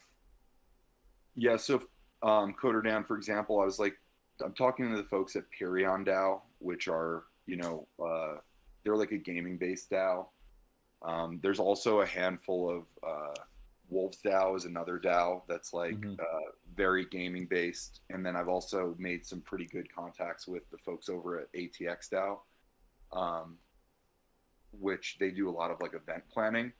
Yeah, so Coder Dan, for example, I'm talking to the folks at Perion DAO, which are, they're like a gaming-based DAO. There's also a handful of Wolves DAO is another DAO that's like very gaming-based. And then I've also made some pretty good contacts with the folks over at ATX DAO, which they do a lot of like event planning.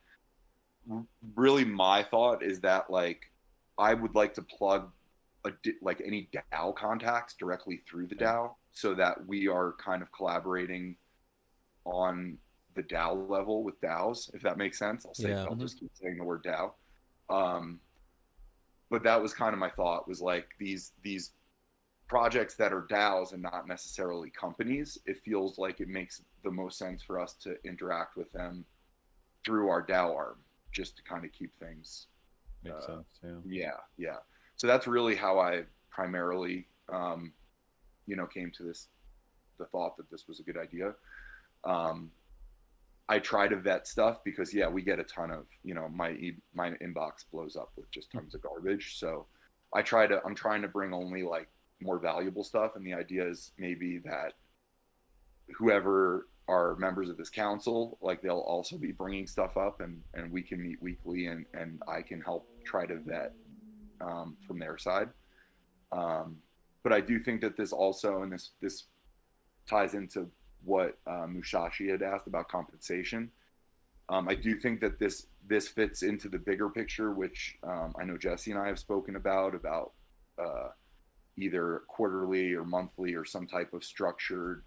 Really, my thought is that like I would like to plug like any DAO contacts directly through the DAO, so that we are kind of collaborating on the DAO level with DAOs, if that makes sense. I'll just keep saying the word DAO. But that was kind of my thought, was like these projects that are DAOs and not necessarily companies, it feels like it makes the most sense for us to interact with them through our DAO arm, just to kind of keep things. Makes sense, yeah. So that's really how I primarily, came to the thought that this was a good idea. I try to vet stuff because, we get a ton of, my inbox blows up with just tons of garbage. So I'm trying to bring only like more valuable stuff. And the idea is maybe that whoever are members of this council, like they'll also be bringing stuff up, and we can meet weekly, and I can help try to vet from their side. But I do think that this also, and this ties into what Mushashi had asked about compensation. I do think that this fits into the bigger picture, which I know Jesse and I have spoken about either quarterly or monthly or some type of structured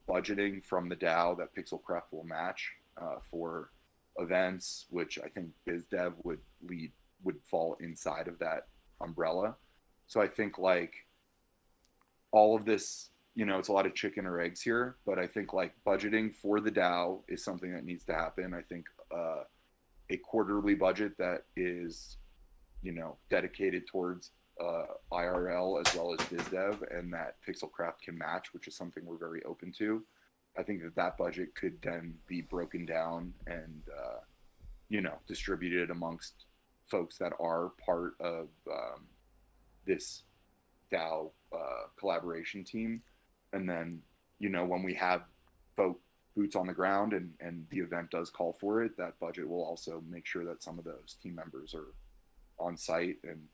budgeting from the DAO that Pixelcraft will match for events, which I think BizDev would fall inside of that umbrella. So I think like all of this, it's a lot of chicken or eggs here, but I think like budgeting for the DAO is something that needs to happen. I think a quarterly budget that is, dedicated towards IRL as well as BizDev, and that Pixelcraft can match, which is something we're very open to. I think that budget could then be broken down and, distributed amongst folks that are part of this DAO collaboration team. And then, when we have boots on the ground and the event does call for it, that budget will also make sure that some of those team members are on site and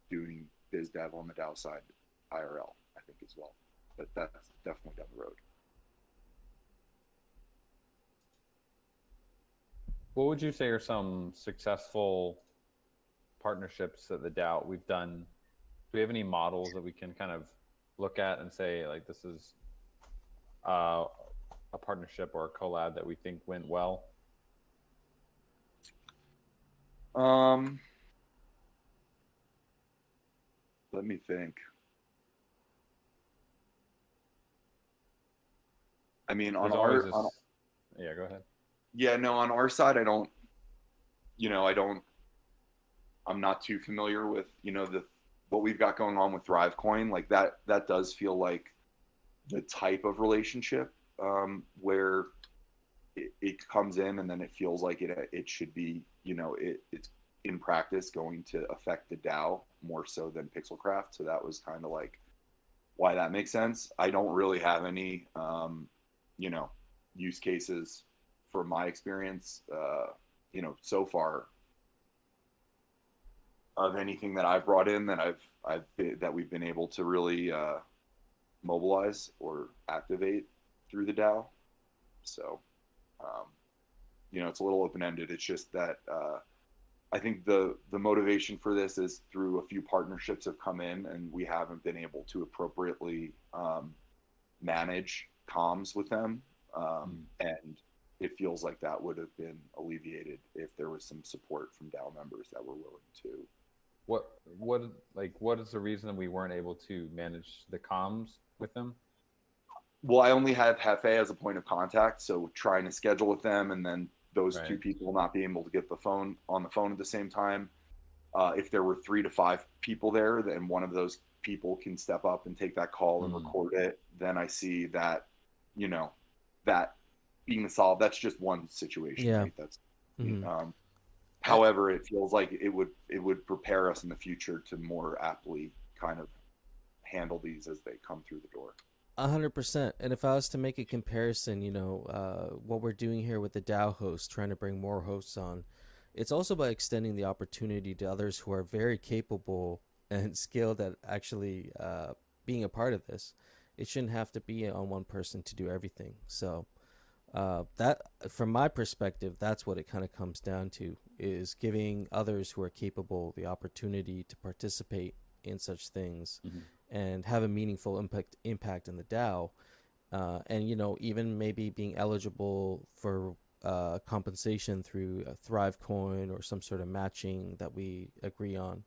doing biz dev on the DAO side IRL, I think, as well. But that's definitely down the road. What would you say are some successful partnerships that the DAO we've done? Do we have any models that we can kind of look at and say, like, this is a partnership or a collab that we think went well? Let me think. I mean, on our, yeah, go ahead. Yeah, no, on our side, I'm not too familiar with, what we've got going on with ThriveCoin. Like that does feel like the type of relationship where it comes in and then it feels like it should be, it's in practice going to affect the DAO more so than Pixelcraft. So that was kind of like why that makes sense. I don't really have any, use cases from my experience, so far of anything that I've brought in that that we've been able to really mobilize or activate through the DAO. So, it's a little open-ended. It's just that I think the motivation for this is through a few partnerships have come in and we haven't been able to appropriately manage comms with them. And it feels like that would have been alleviated if there was some support from DAO members that were willing to. What is the reason we weren't able to manage the comms with them? Well, I only have Hefe as a point of contact, so trying to schedule with them, and then those two people not being able to get on the phone at the same time. If there were 3 to 5 people there, then one of those people can step up and take that call and record it. Then I see that, that being solved. That's just one situation. Yeah. Right? That's however, it feels like it would prepare us in the future to more aptly kind of handle these as they come through the door. 100%. And if I was to make a comparison, what we're doing here with the DAO host, trying to bring more hosts on, it's also by extending the opportunity to others who are very capable and skilled at actually being a part of this. It shouldn't have to be on one person to do everything. So that, from my perspective, that's what it kind of comes down to, is giving others who are capable the opportunity to participate in such things and have a meaningful impact in the DAO. And, even maybe being eligible for compensation through a ThriveCoin or some sort of matching that we agree on.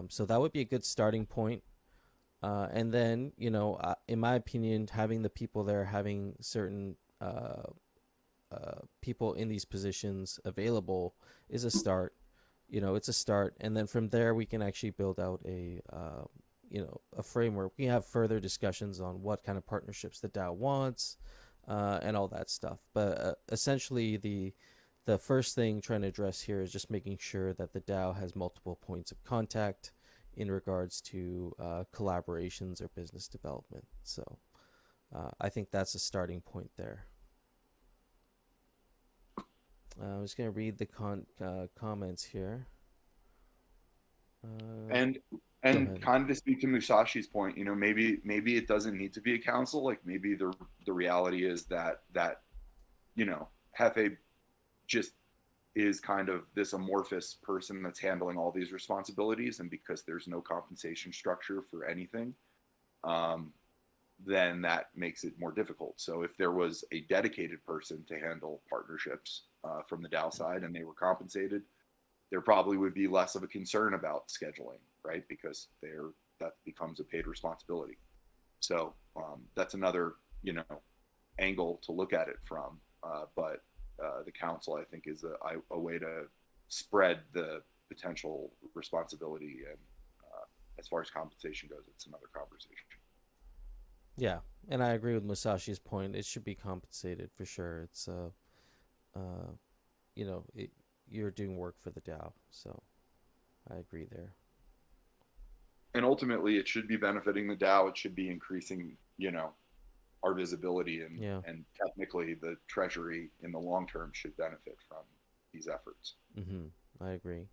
So that would be a good starting point. And then, in my opinion, having the people there, having certain people in these positions available is a start. It's a start. And then from there, we can actually build out a framework. We have further discussions on what kind of partnerships the DAO wants and all that stuff. But essentially, the first thing trying to address here is just making sure that the DAO has multiple points of contact in regards to collaborations or business development. So I think that's a starting point there. I'm just gonna read the comments here. And ahead. kind of to speak to Musashi's point, you know, maybe it doesn't need to be a council. Like maybe the reality is that you know, Hefe just is kind of this amorphous person that's handling all these responsibilities, and because there's no compensation structure for anything, then that makes it more difficult. So if there was a dedicated person to handle partnerships from the DAO side and they were compensated, there probably would be less of a concern about scheduling, right? Because that becomes a paid responsibility. So that's another, you know, angle to look at it from. But the council, I think, is a way to spread the potential responsibility. And as far as compensation goes, it's another conversation. Yeah, and I agree with Musashi's point. It should be compensated for sure. It's you know, you're doing work for the DAO, so I agree there. And ultimately, it should be benefiting the DAO. It should be increasing, you know, our visibility, and technically, the treasury in the long term should benefit from these efforts. I agree.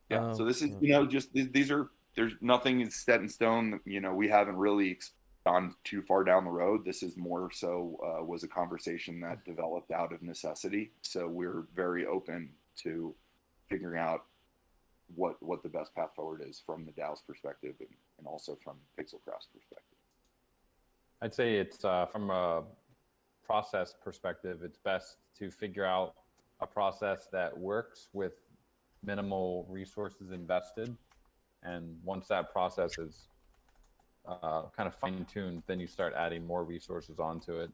Yeah. So this is, you know, just these are. There's nothing is set in stone. You know, we haven't really gone too far down the road. This is more so was a conversation that developed out of necessity. So we're very open to figuring out what the best path forward is from the DAO's perspective, and also from Pixelcraft's perspective. I'd say it's from a process perspective, it's best to figure out a process that works with minimal resources invested. And once that process is kind of fine-tuned, then you start adding more resources onto it.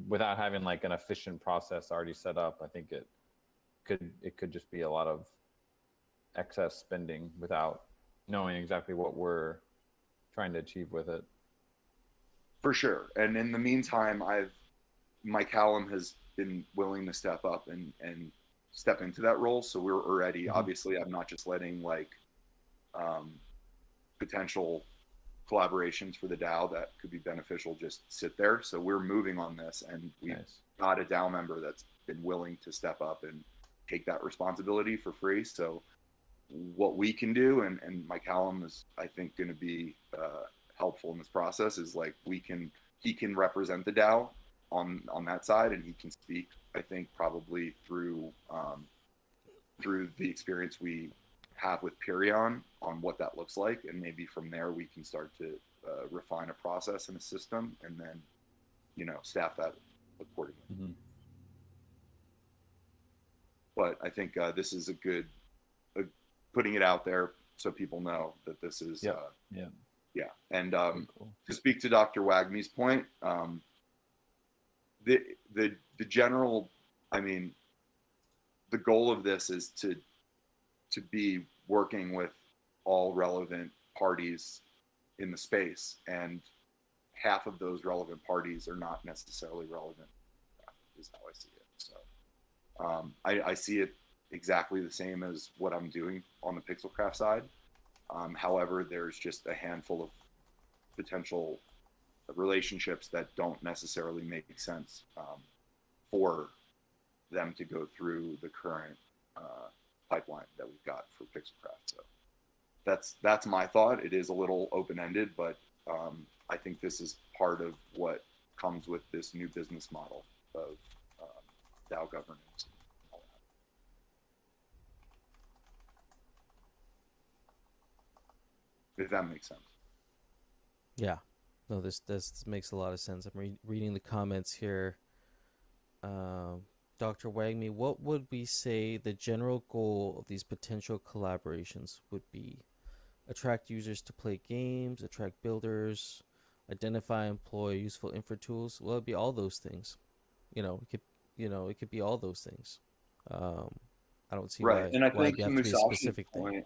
Without having like an efficient process already set up, I think it could just be a lot of excess spending without knowing exactly what we're trying to achieve with it. For sure. And in the meantime, Mike Hallam has been willing to step up and step into that role. So we're already, obviously, I'm not just letting like potential collaborations for the DAO that could be beneficial just sit there. So we're moving on this, and we've got a DAO member that's been willing to step up and take that responsibility for free. So what we can do, and Mike Hallam is, I think, going to be helpful in this process, is like he can represent the DAO on that side, and he can speak, I think, probably through the experience we have with Purion on what that looks like, and maybe from there we can start to refine a process and a system, and then, you know, staff that accordingly. But I think this is a good putting it out there so people know that this is And cool. To speak to Dr. Wagme's point, the general, I mean, the goal of this is to be working with all relevant parties in the space, and half of those relevant parties are not necessarily relevant, is how I see it. So I see it exactly the same as what I'm doing on the Pixelcraft side. However, there's just a handful of potential relationships that don't necessarily make sense for them to go through the current pipeline that we've got for Pixelcraft. So that's my thought. It is a little open-ended, but I think this is part of what comes with this new business model of DAO governance. And all that. If that makes sense. Yeah. No, this makes a lot of sense. I'm reading the comments here. Dr. Wagme, what would we say the general goal of these potential collaborations would be? Attract users to play games, attract builders, identify, employ useful infra tools. Well, it'd be all those things. It could be all those things. I don't see why. And I think to be a specific thing.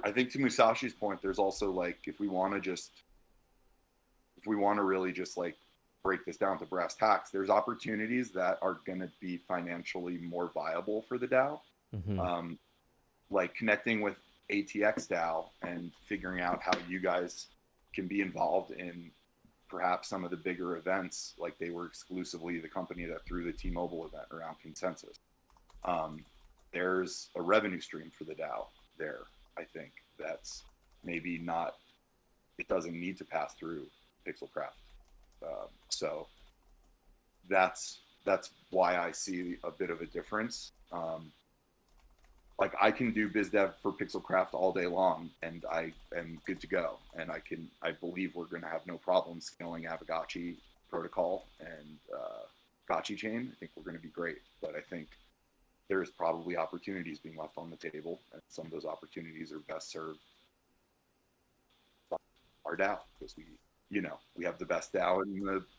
I think to Musashi's point, there's also like, if we want to really just like break this down to brass tacks, there's opportunities that are going to be financially more viable for the DAO. Like connecting with ATX DAO and figuring out how you guys can be involved in perhaps some of the bigger events, like they were exclusively the company that threw the T-Mobile event around Consensus. There's a revenue stream for the DAO there, I think, that's maybe not, it doesn't need to pass through Pixelcraft. So that's why I see a bit of a difference. Like I can do biz dev for Pixelcraft all day long, and I am good to go. And I believe we're going to have no problem scaling Aavegotchi protocol and Gotchi chain. I think we're going to be great, but I think there's probably opportunities being left on the table, and some of those opportunities are best served by our DAO, because we have the best DAO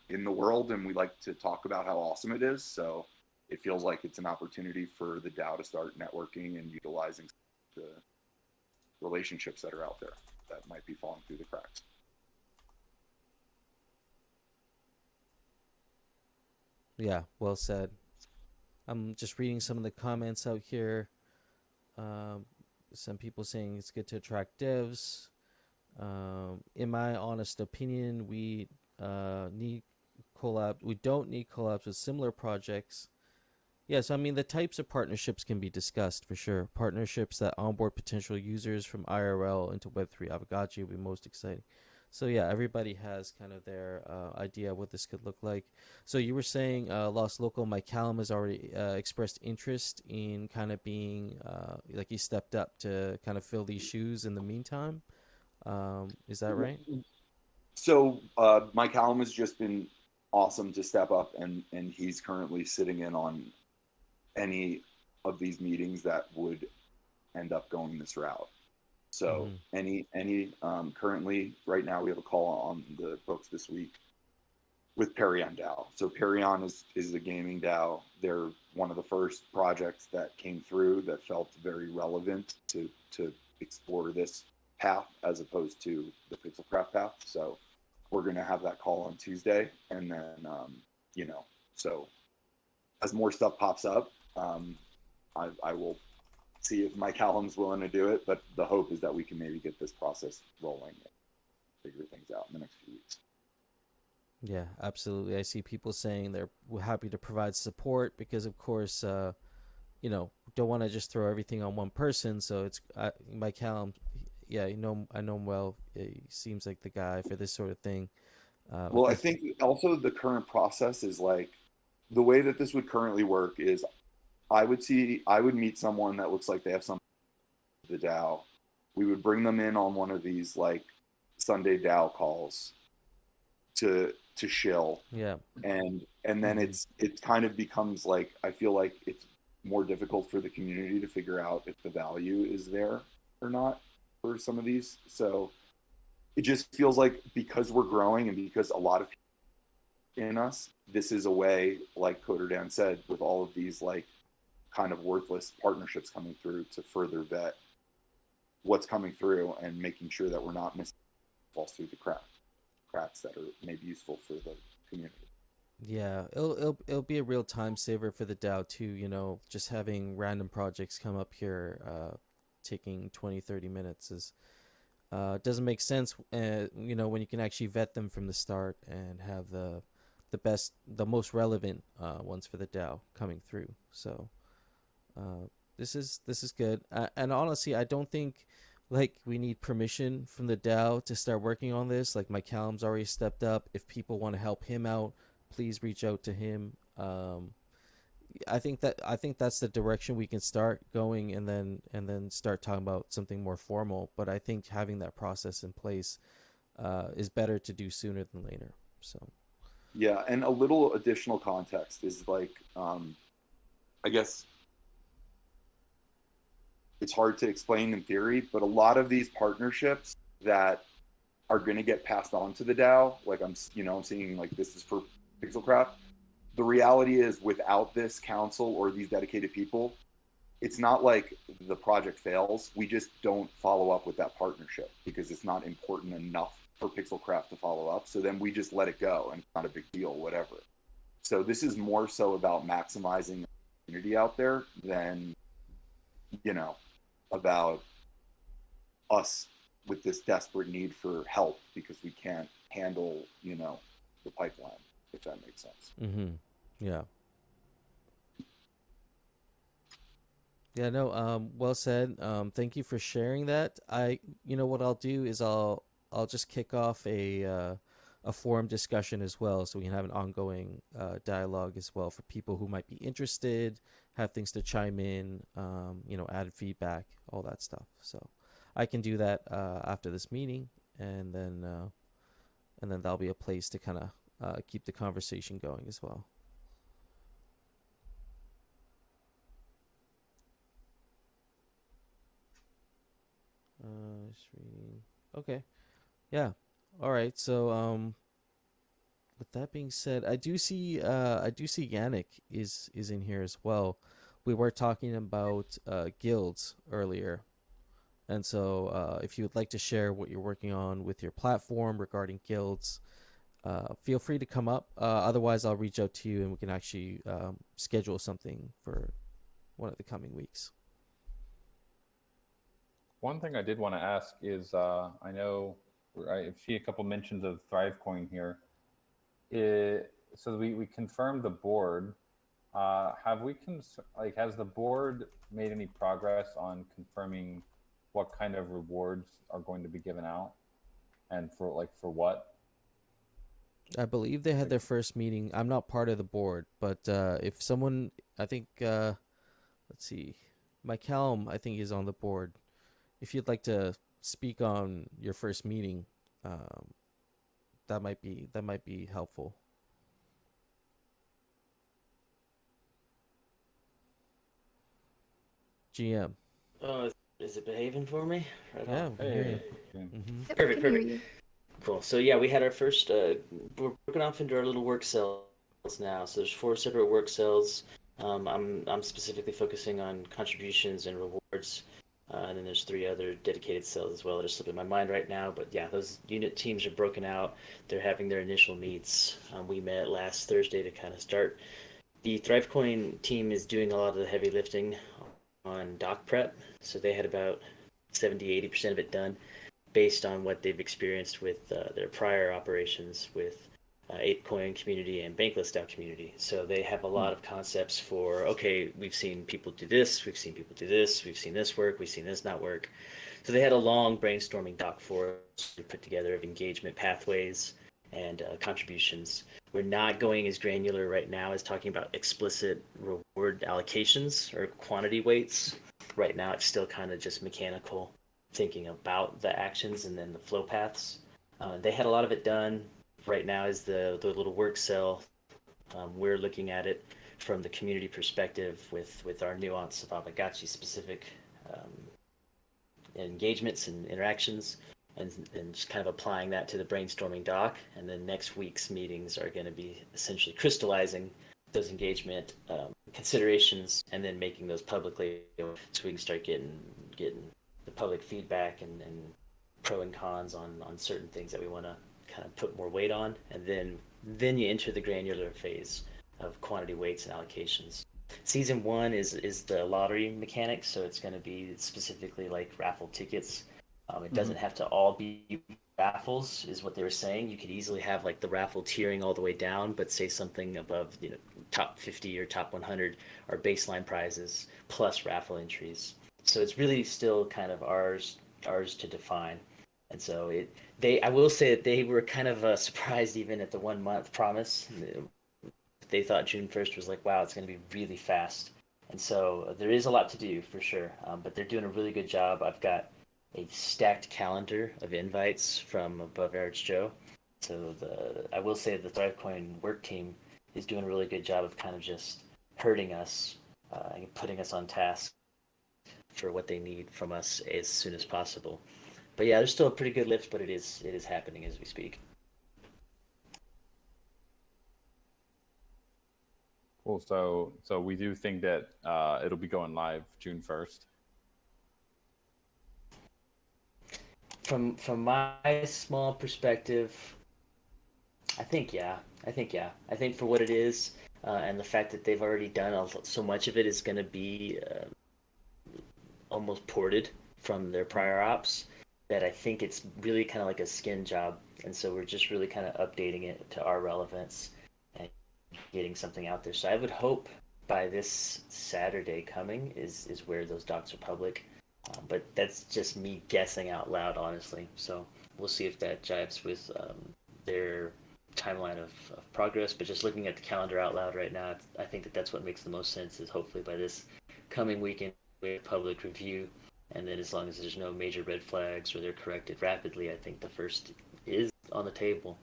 in the world, and we like to talk about how awesome it is. So it feels like it's an opportunity for the DAO to start networking and utilizing the relationships that are out there that might be falling through the cracks. Yeah, well said. I'm just reading some of the comments out here. Some people saying it's good to attract devs. In my honest opinion, we need collab. We don't need collabs with similar projects. Yes, I mean the types of partnerships can be discussed for sure. Partnerships that onboard potential users from IRL into Web3 Aavegotchi will be most exciting. So yeah, everybody has kind of their idea what this could look like. So you were saying Lost Local, Mike Callum has already expressed interest in kind of being like he stepped up to kind of fill these shoes in the meantime. Is that right? So Mike Callum has just been awesome to step up, and he's currently sitting in on any of these meetings that would end up going this route. So any currently right now we have a call on the books this week with Perion DAO. So Perion is a gaming DAO. They're one of the first projects that came through that felt very relevant to explore this path as opposed to the Pixelcraft path. So we're going to have that call on Tuesday, and then so as more stuff pops up, I will see if Mike Callum's willing to do it, but the hope is that we can maybe get this process rolling and figure things out in the next few weeks. Yeah, absolutely. I see people saying they're happy to provide support because, of course, don't want to just throw everything on one person. So it's Mike Callum. Yeah, I know him well. He seems like the guy for this sort of thing. Well, I think also the current process is like the way that this would currently work is I would meet someone that looks like they have something to the DAO. We would bring them in on one of these like Sunday DAO calls to shill. Yeah. And then it kind of becomes like, I feel like it's more difficult for the community to figure out if the value is there or not for some of these. So it just feels like because we're growing and because a lot of people in us, this is a way, like Coder Dan said, with all of these like kind of worthless partnerships coming through to further vet what's coming through and making sure that we're not missing falls through the cracks that are maybe useful for the community. Yeah, it'll be a real time saver for the DAO too, just having random projects come up here taking 20-30 minutes is doesn't make sense when you can actually vet them from the start and have the most relevant ones for the DAO coming through. So this is good, and honestly I don't think like we need permission from the DAO to start working on this. Like Mike Callum's already stepped up. If people want to help him out, please reach out to him. I think that's the direction we can start going, and then start talking about something more formal. But I think having that process in place is better to do sooner than later. So yeah, and a little additional context is like I guess it's hard to explain in theory, but a lot of these partnerships that are going to get passed on to the DAO, like I'm seeing like this is for Pixelcraft. The reality is without this council or these dedicated people, it's not like the project fails. We just don't follow up with that partnership because it's not important enough for Pixelcraft to follow up. So then we just let it go and it's not a big deal, whatever. So this is more so about maximizing the community out there than, about us with this desperate need for help because we can't handle, the pipeline, if that makes sense. Mm-hmm. Yeah. Yeah, no, well said. Thank you for sharing that. What I'll do is I'll just kick off a forum discussion as well, so we can have an ongoing dialogue as well for people who might be interested, have things to chime in, add feedback, all that stuff. So I can do that after this meeting, and then that'll be a place to kind of keep the conversation going as well. Just reading. Okay. Yeah. All right. So with that being said, I do see Yannick is in here as well. We were talking about guilds earlier. And so if you would like to share what you're working on with your platform regarding guilds, feel free to come up. Otherwise, I'll reach out to you and we can actually schedule something for one of the coming weeks. One thing I did want to ask is, I know I see a couple mentions of ThriveCoin here. So we confirmed the board. Have we has the board made any progress on confirming what kind of rewards are going to be given out, and for what? I believe they had their first meeting. I'm not part of the board, but if someone, I think, let's see, Mike Helm, I think, is on the board. If you'd like to speak on your first meeting, that might be helpful. GM. Oh, is it behaving for me? Right Yeah, on. we can hear you. Mm-hmm. Yep, Perfect, can hear perfect. you. Cool. So yeah, we had our first. We're broken off into our little work cells now. So there's 4 separate work cells. I'm specifically focusing on contributions and rewards, and then there's 3 other dedicated cells as well that are slipping my mind right now. But yeah, those unit teams are broken out. They're having their initial meets. We met last Thursday to kind of start. The ThriveCoin team is doing a lot of the heavy lifting on doc prep, so they had about 70-80% of it done, based on what they've experienced with their prior operations with ApeCoin community and Bankless DAO community. So they have a lot of concepts for, okay, we've seen people do this, we've seen people do this, we've seen this work, we've seen this not work. So they had a long brainstorming doc for us to put together of engagement pathways and contributions. We're not going as granular right now as talking about explicit reward allocations or quantity weights. Right now it's still kind of just mechanical thinking about the actions and then the flow paths. They had a lot of it done. Right now is the little work cell. We're looking at it from the community perspective with our nuance of Aavegotchi specific engagements and interactions, and just kind of applying that to the brainstorming doc. And then next week's meetings are going to be essentially crystallizing those engagement considerations and then making those publicly, so we can start getting the public feedback and pro and cons on certain things that we want to kind of put more weight on. And then you enter the granular phase of quantity weights and allocations. Season 1 is the lottery mechanics, so it's going to be specifically like raffle tickets. It doesn't have to all be raffles, is what they were saying. You could easily have like the raffle tiering all the way down, but say something above, top 50 or top 100 are baseline prizes plus raffle entries. So it's really still kind of ours to define. And so I will say that they were kind of surprised even at the 1 month promise. They thought June 1st was like, wow, it's going to be really fast. And so there is a lot to do for sure, but they're doing a really good job. I've got a stacked calendar of invites from Above Average Joe. So I will say the ThriveCoin work team is doing a really good job of kind of just herding us and putting us on task for what they need from us as soon as possible. But yeah, there's still a pretty good lift, but it is happening as we speak. Cool. So we do think that it'll be going live June 1st. From my small perspective, I think yeah. I think for what it is, and the fact that they've already done so much of it is going to be almost ported from their prior ops. that I think it's really kind of like a skin job, and so we're just really kind of updating it to our relevance and getting something out there. So I would hope by this Saturday coming is where those docs are public, but that's just me guessing out loud, honestly. So we'll see if that jives with their timeline of progress. But just looking at the calendar out loud right now, I think that that's what makes the most sense. Is hopefully by this coming weekend we have public review, and then as long as there's no major red flags or they're corrected rapidly, I think the first is on the table.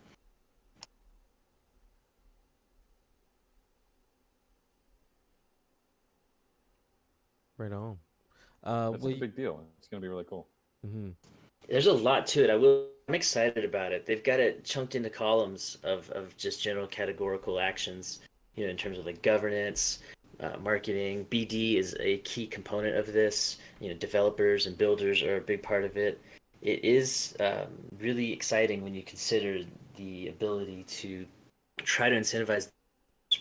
Right on. That's a big deal. It's going to be really cool. Mm-hmm. There's a lot to it. I'm excited about it. They've got it chunked into columns of just general categorical actions, in terms of like governance, marketing. BD is a key component of this. Developers and builders are a big part of it. It is really exciting when you consider the ability to try to incentivize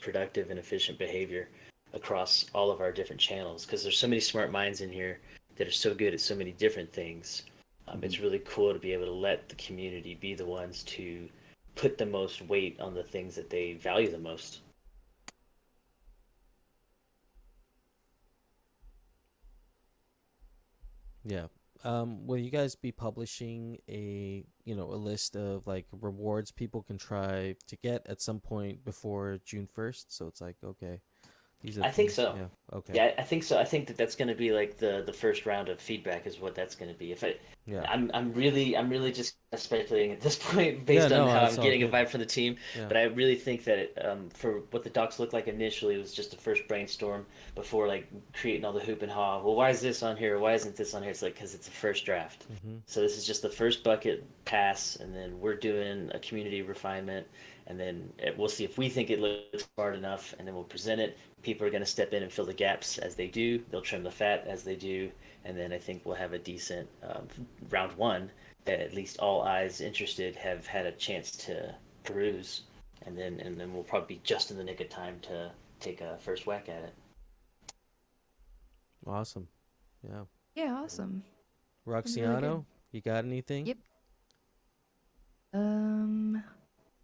productive and efficient behavior across all of our different channels, because there's so many smart minds in here that are so good at so many different things. It's really cool to be able to let the community be the ones to put the most weight on the things that they value the most. Yeah. Will you guys be publishing a list of like rewards people can try to get at some point before June 1st? So it's like, okay, these are I think things- so. Yeah. Okay. Yeah, I think so. I think that that's going to be like the first round of feedback is what that's going to be. Yeah. I'm really just speculating at this point Yeah, based on no, how that's I'm all getting a good. vibe from the team. Yeah. But I really think that for what the docs looked like initially, it was just a first brainstorm before like creating all the hoop and haw. Well, why is this on here? Why isn't this on here? It's like because it's a first draft. Mm-hmm. So this is just the first bucket pass, and then we're doing a community refinement, and then we'll see if we think it looks smart enough, and then we'll present it. People are going to step in and fill the gaps as they do. They'll trim the fat as they do, and then I think we'll have a decent round one that at least all eyes interested have had a chance to peruse, and then we'll probably be just in the nick of time to take a first whack at it. Awesome. Yeah. Yeah, awesome. Roxiano, you got anything? Yep.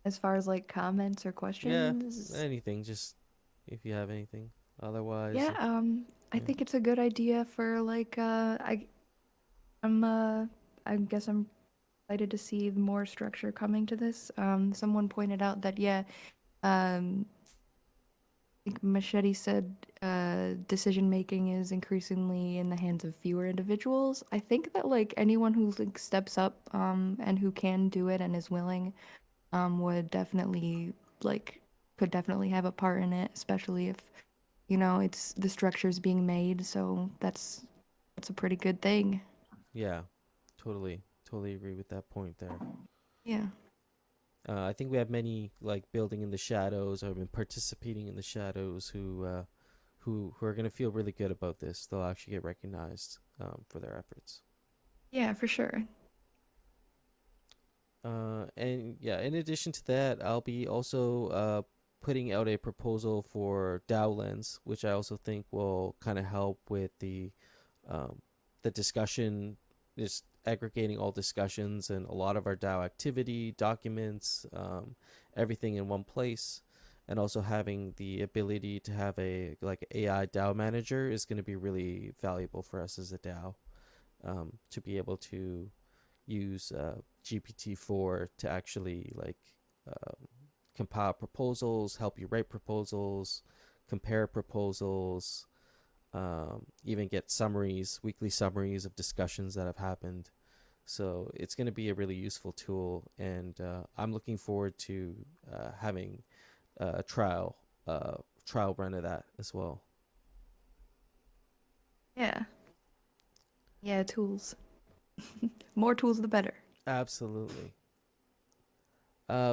As far as like comments or questions. Yeah, anything. Just if you have anything. Otherwise. Yeah, I think it's a good idea for like I guess I'm excited to see more structure coming to this. Someone pointed out that I think Machete said decision making is increasingly in the hands of fewer individuals. I think that like anyone who like steps up and who can do it and is willing would definitely could definitely have a part in it, especially if it's the structure's being made, so that's a pretty good thing. Yeah. Totally agree with that point there. Yeah. I think we have many like building in the shadows or been participating in the shadows who are going to feel really good about this. They'll actually get recognized for their efforts. Yeah, for sure. And yeah, in addition to that, I'll be also putting out a proposal for DAO Lens, which I also think will kind of help with the discussion, just aggregating all discussions and a lot of our DAO activity, documents, everything in one place. And also having the ability to have a like AI DAO manager is going to be really valuable for us as a DAO, to be able to use GPT-4 to actually like compile proposals, help you write proposals, compare proposals, even get summaries, weekly summaries of discussions that have happened. So it's going to be a really useful tool, and I'm looking forward to having a trial run of that as well. Yeah, tools. More tools the better. Absolutely.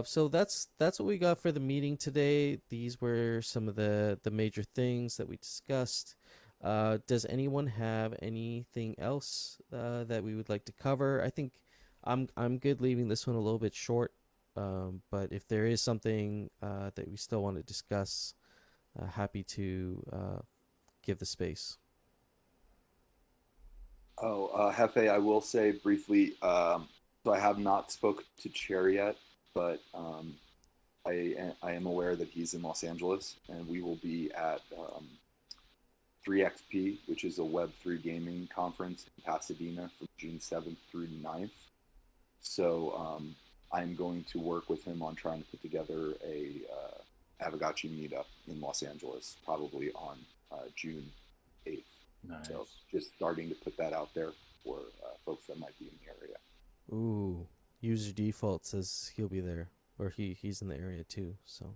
So that's what we got for the meeting today. These were some of the major things that we discussed. Does anyone have anything else that we would like to cover? I think I'm good leaving this one a little bit short. But if there is something that we still want to discuss, happy to give the space. Hefe, I will say briefly, so I have not spoke to Chair yet, but I am aware that he's in Los Angeles, and we will be at 3XP, which is a Web3 gaming conference in Pasadena from June 7th through 9th. So I'm going to work with him on trying to put together a Aavegotchi meetup in Los Angeles, probably on June 8th. Nice. So just starting to put that out there for folks that might be in the area. Ooh, user default says he'll be there, or he's in the area too. So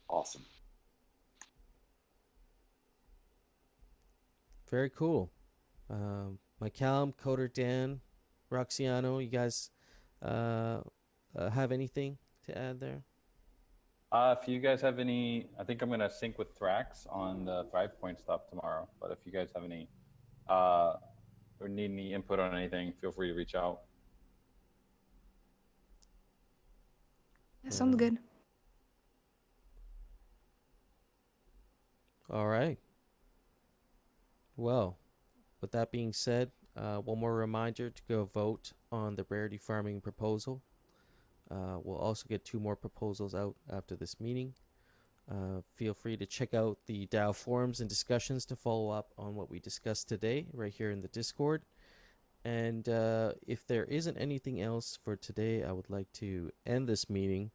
Awesome. very cool. Callum, Coder, Dan, Roxiano, you guys have anything to add there? If you guys have any, I think I'm gonna sync with Thrax on the ThrivePoint stuff tomorrow. But if you guys have any or need any input on anything, feel free to reach out. That sounds good. All right. Well, with that being said, one more reminder to go vote on the rarity farming proposal. We'll also get 2 more proposals out after this meeting. Feel free to check out the DAO forums and discussions to follow up on what we discussed today right here in the Discord. And if there isn't anything else for today, I would like to end this meeting.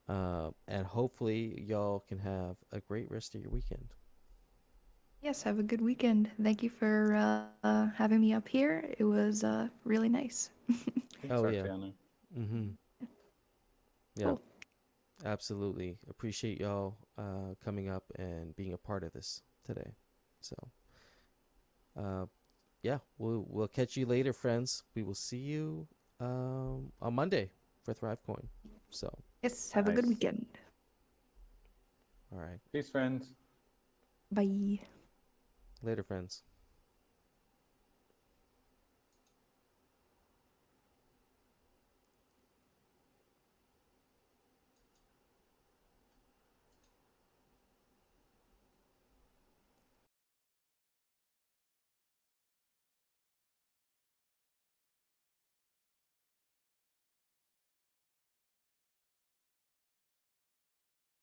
And hopefully y'all can have a great rest of your weekend. Yes, have a good weekend. Thank you for having me up here. It was really nice. Oh, yeah. Artiana. Mm-hmm. Yeah, Cool. absolutely. Appreciate y'all coming up and being a part of this today. So, yeah, we'll catch you later, friends. We will see you on Monday for ThriveCoin. So, Yes, have a good Nice. weekend. all right. Peace, friends. Bye. Later, friends.